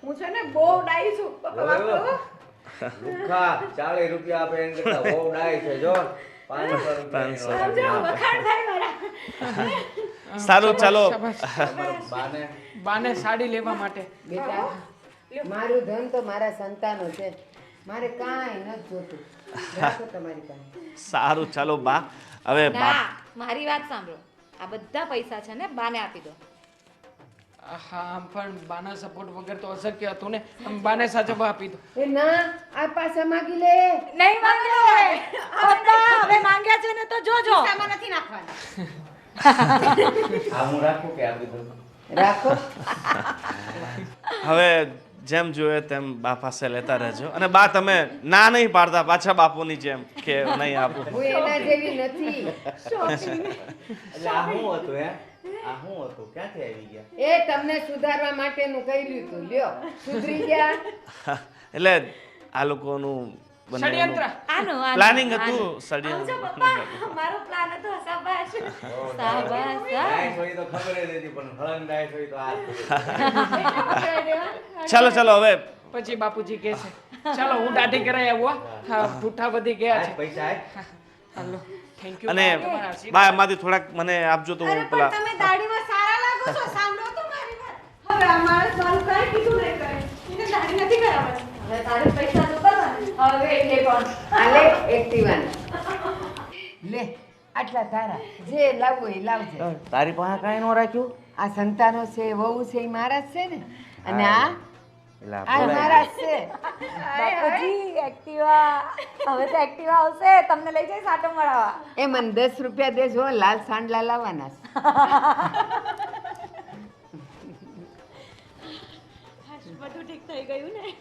હું છે ને બહુ ડાઈ છું. પપ્પા વાત કરો. લુખ્ખા 40 રૂપિયા આપે એમ કરતા બહુ ડાય છે. જો 500 રૂપિયા સમજો વખાણ થાય મારા. સારું, ચાલો. બાને સાડી લેવા માટે. બેટા, મારું ધન તો મારા સંતાનો છે, મારે કાંઈ નથી જોતું. રાખો તમારી પાસે. સારું, ચાલો બા. હવે બા ના, મારી વાત સાંભળો. આ બધા પૈસા છે ને બાને આપી દો. હા, પણ બાના સપોર્ટ વગર તો અશક્ય હતું ને. બાને સાચવવા આપી દો. એ ના, આ પાછા માગી લે. નહીં માંગો પપ્પા, હવે માંગ્યા છે ને તો જોજો. આમાં નથી નાખવાના. આ હું રાખું કે આપી દઉં? રાખો. હવે જેમ જોઈએ તેમ બા પાસે લેતા રહેજો. અને બા તમે ના નહીં પાડતા પાછા બાપુની જેમ કે નહીં આપું. હું એના જેવી નથી. એટલે આ શું હતું હે? આ શું હતું? ક્યાંથી આવી ગયા? એ તમને સુધારવા માટેનું કર્યું તું. લ્યો, સુધરી ગયા. એટલે આ લોકોનું ષડયંત્ર. પ્લાનિંગ હતું. મારો પ્લાન હતો. શાબાશ. ડાયસ હોય તો ખબર જ હતી, પણ હળંગ ડાયસ હોય તો આ ચાલો ચાલો હવે પછી બાપુજી કહે છે ચાલો હું દાઢી કરાઈ આવું. હા, પૂઠા વધી ગયા છે. પૈસા હાલો, થેન્ક યુ. અને બા એમાંથી થોડાક મને આપજો તો હું પેલા તમે દાઢીમાં સારા લાગો છો, સાંભળો તો મારી વાત. હવે આ માણસ મારું કાંઈ કીધું નહીં કરે. એને દાઢી નથી કરાવવાની. હવે તારે પૈસા તો કરવાના. હવે એટલે પણ આલે એક્ટિવાને. લે, આટલા તારા. જે લાવવું એ લાવજે. તારી પાસે કાંઈ ન રાખ્યું? આ સંતાનો છે, વહુ છે, એ મારા જ છે ને. અને આ એટલે આ મારા જ છે. બાપુજી એક્ટિવા, હવે તો એક્ટિવા આવશે, તમને લઈ જઈશ આટો મરાવા. એ મને 10 રૂપિયા દેજો, લાલ સાંડલા લાવવાના છે. બધું ઠીક થઈ ગયું ને.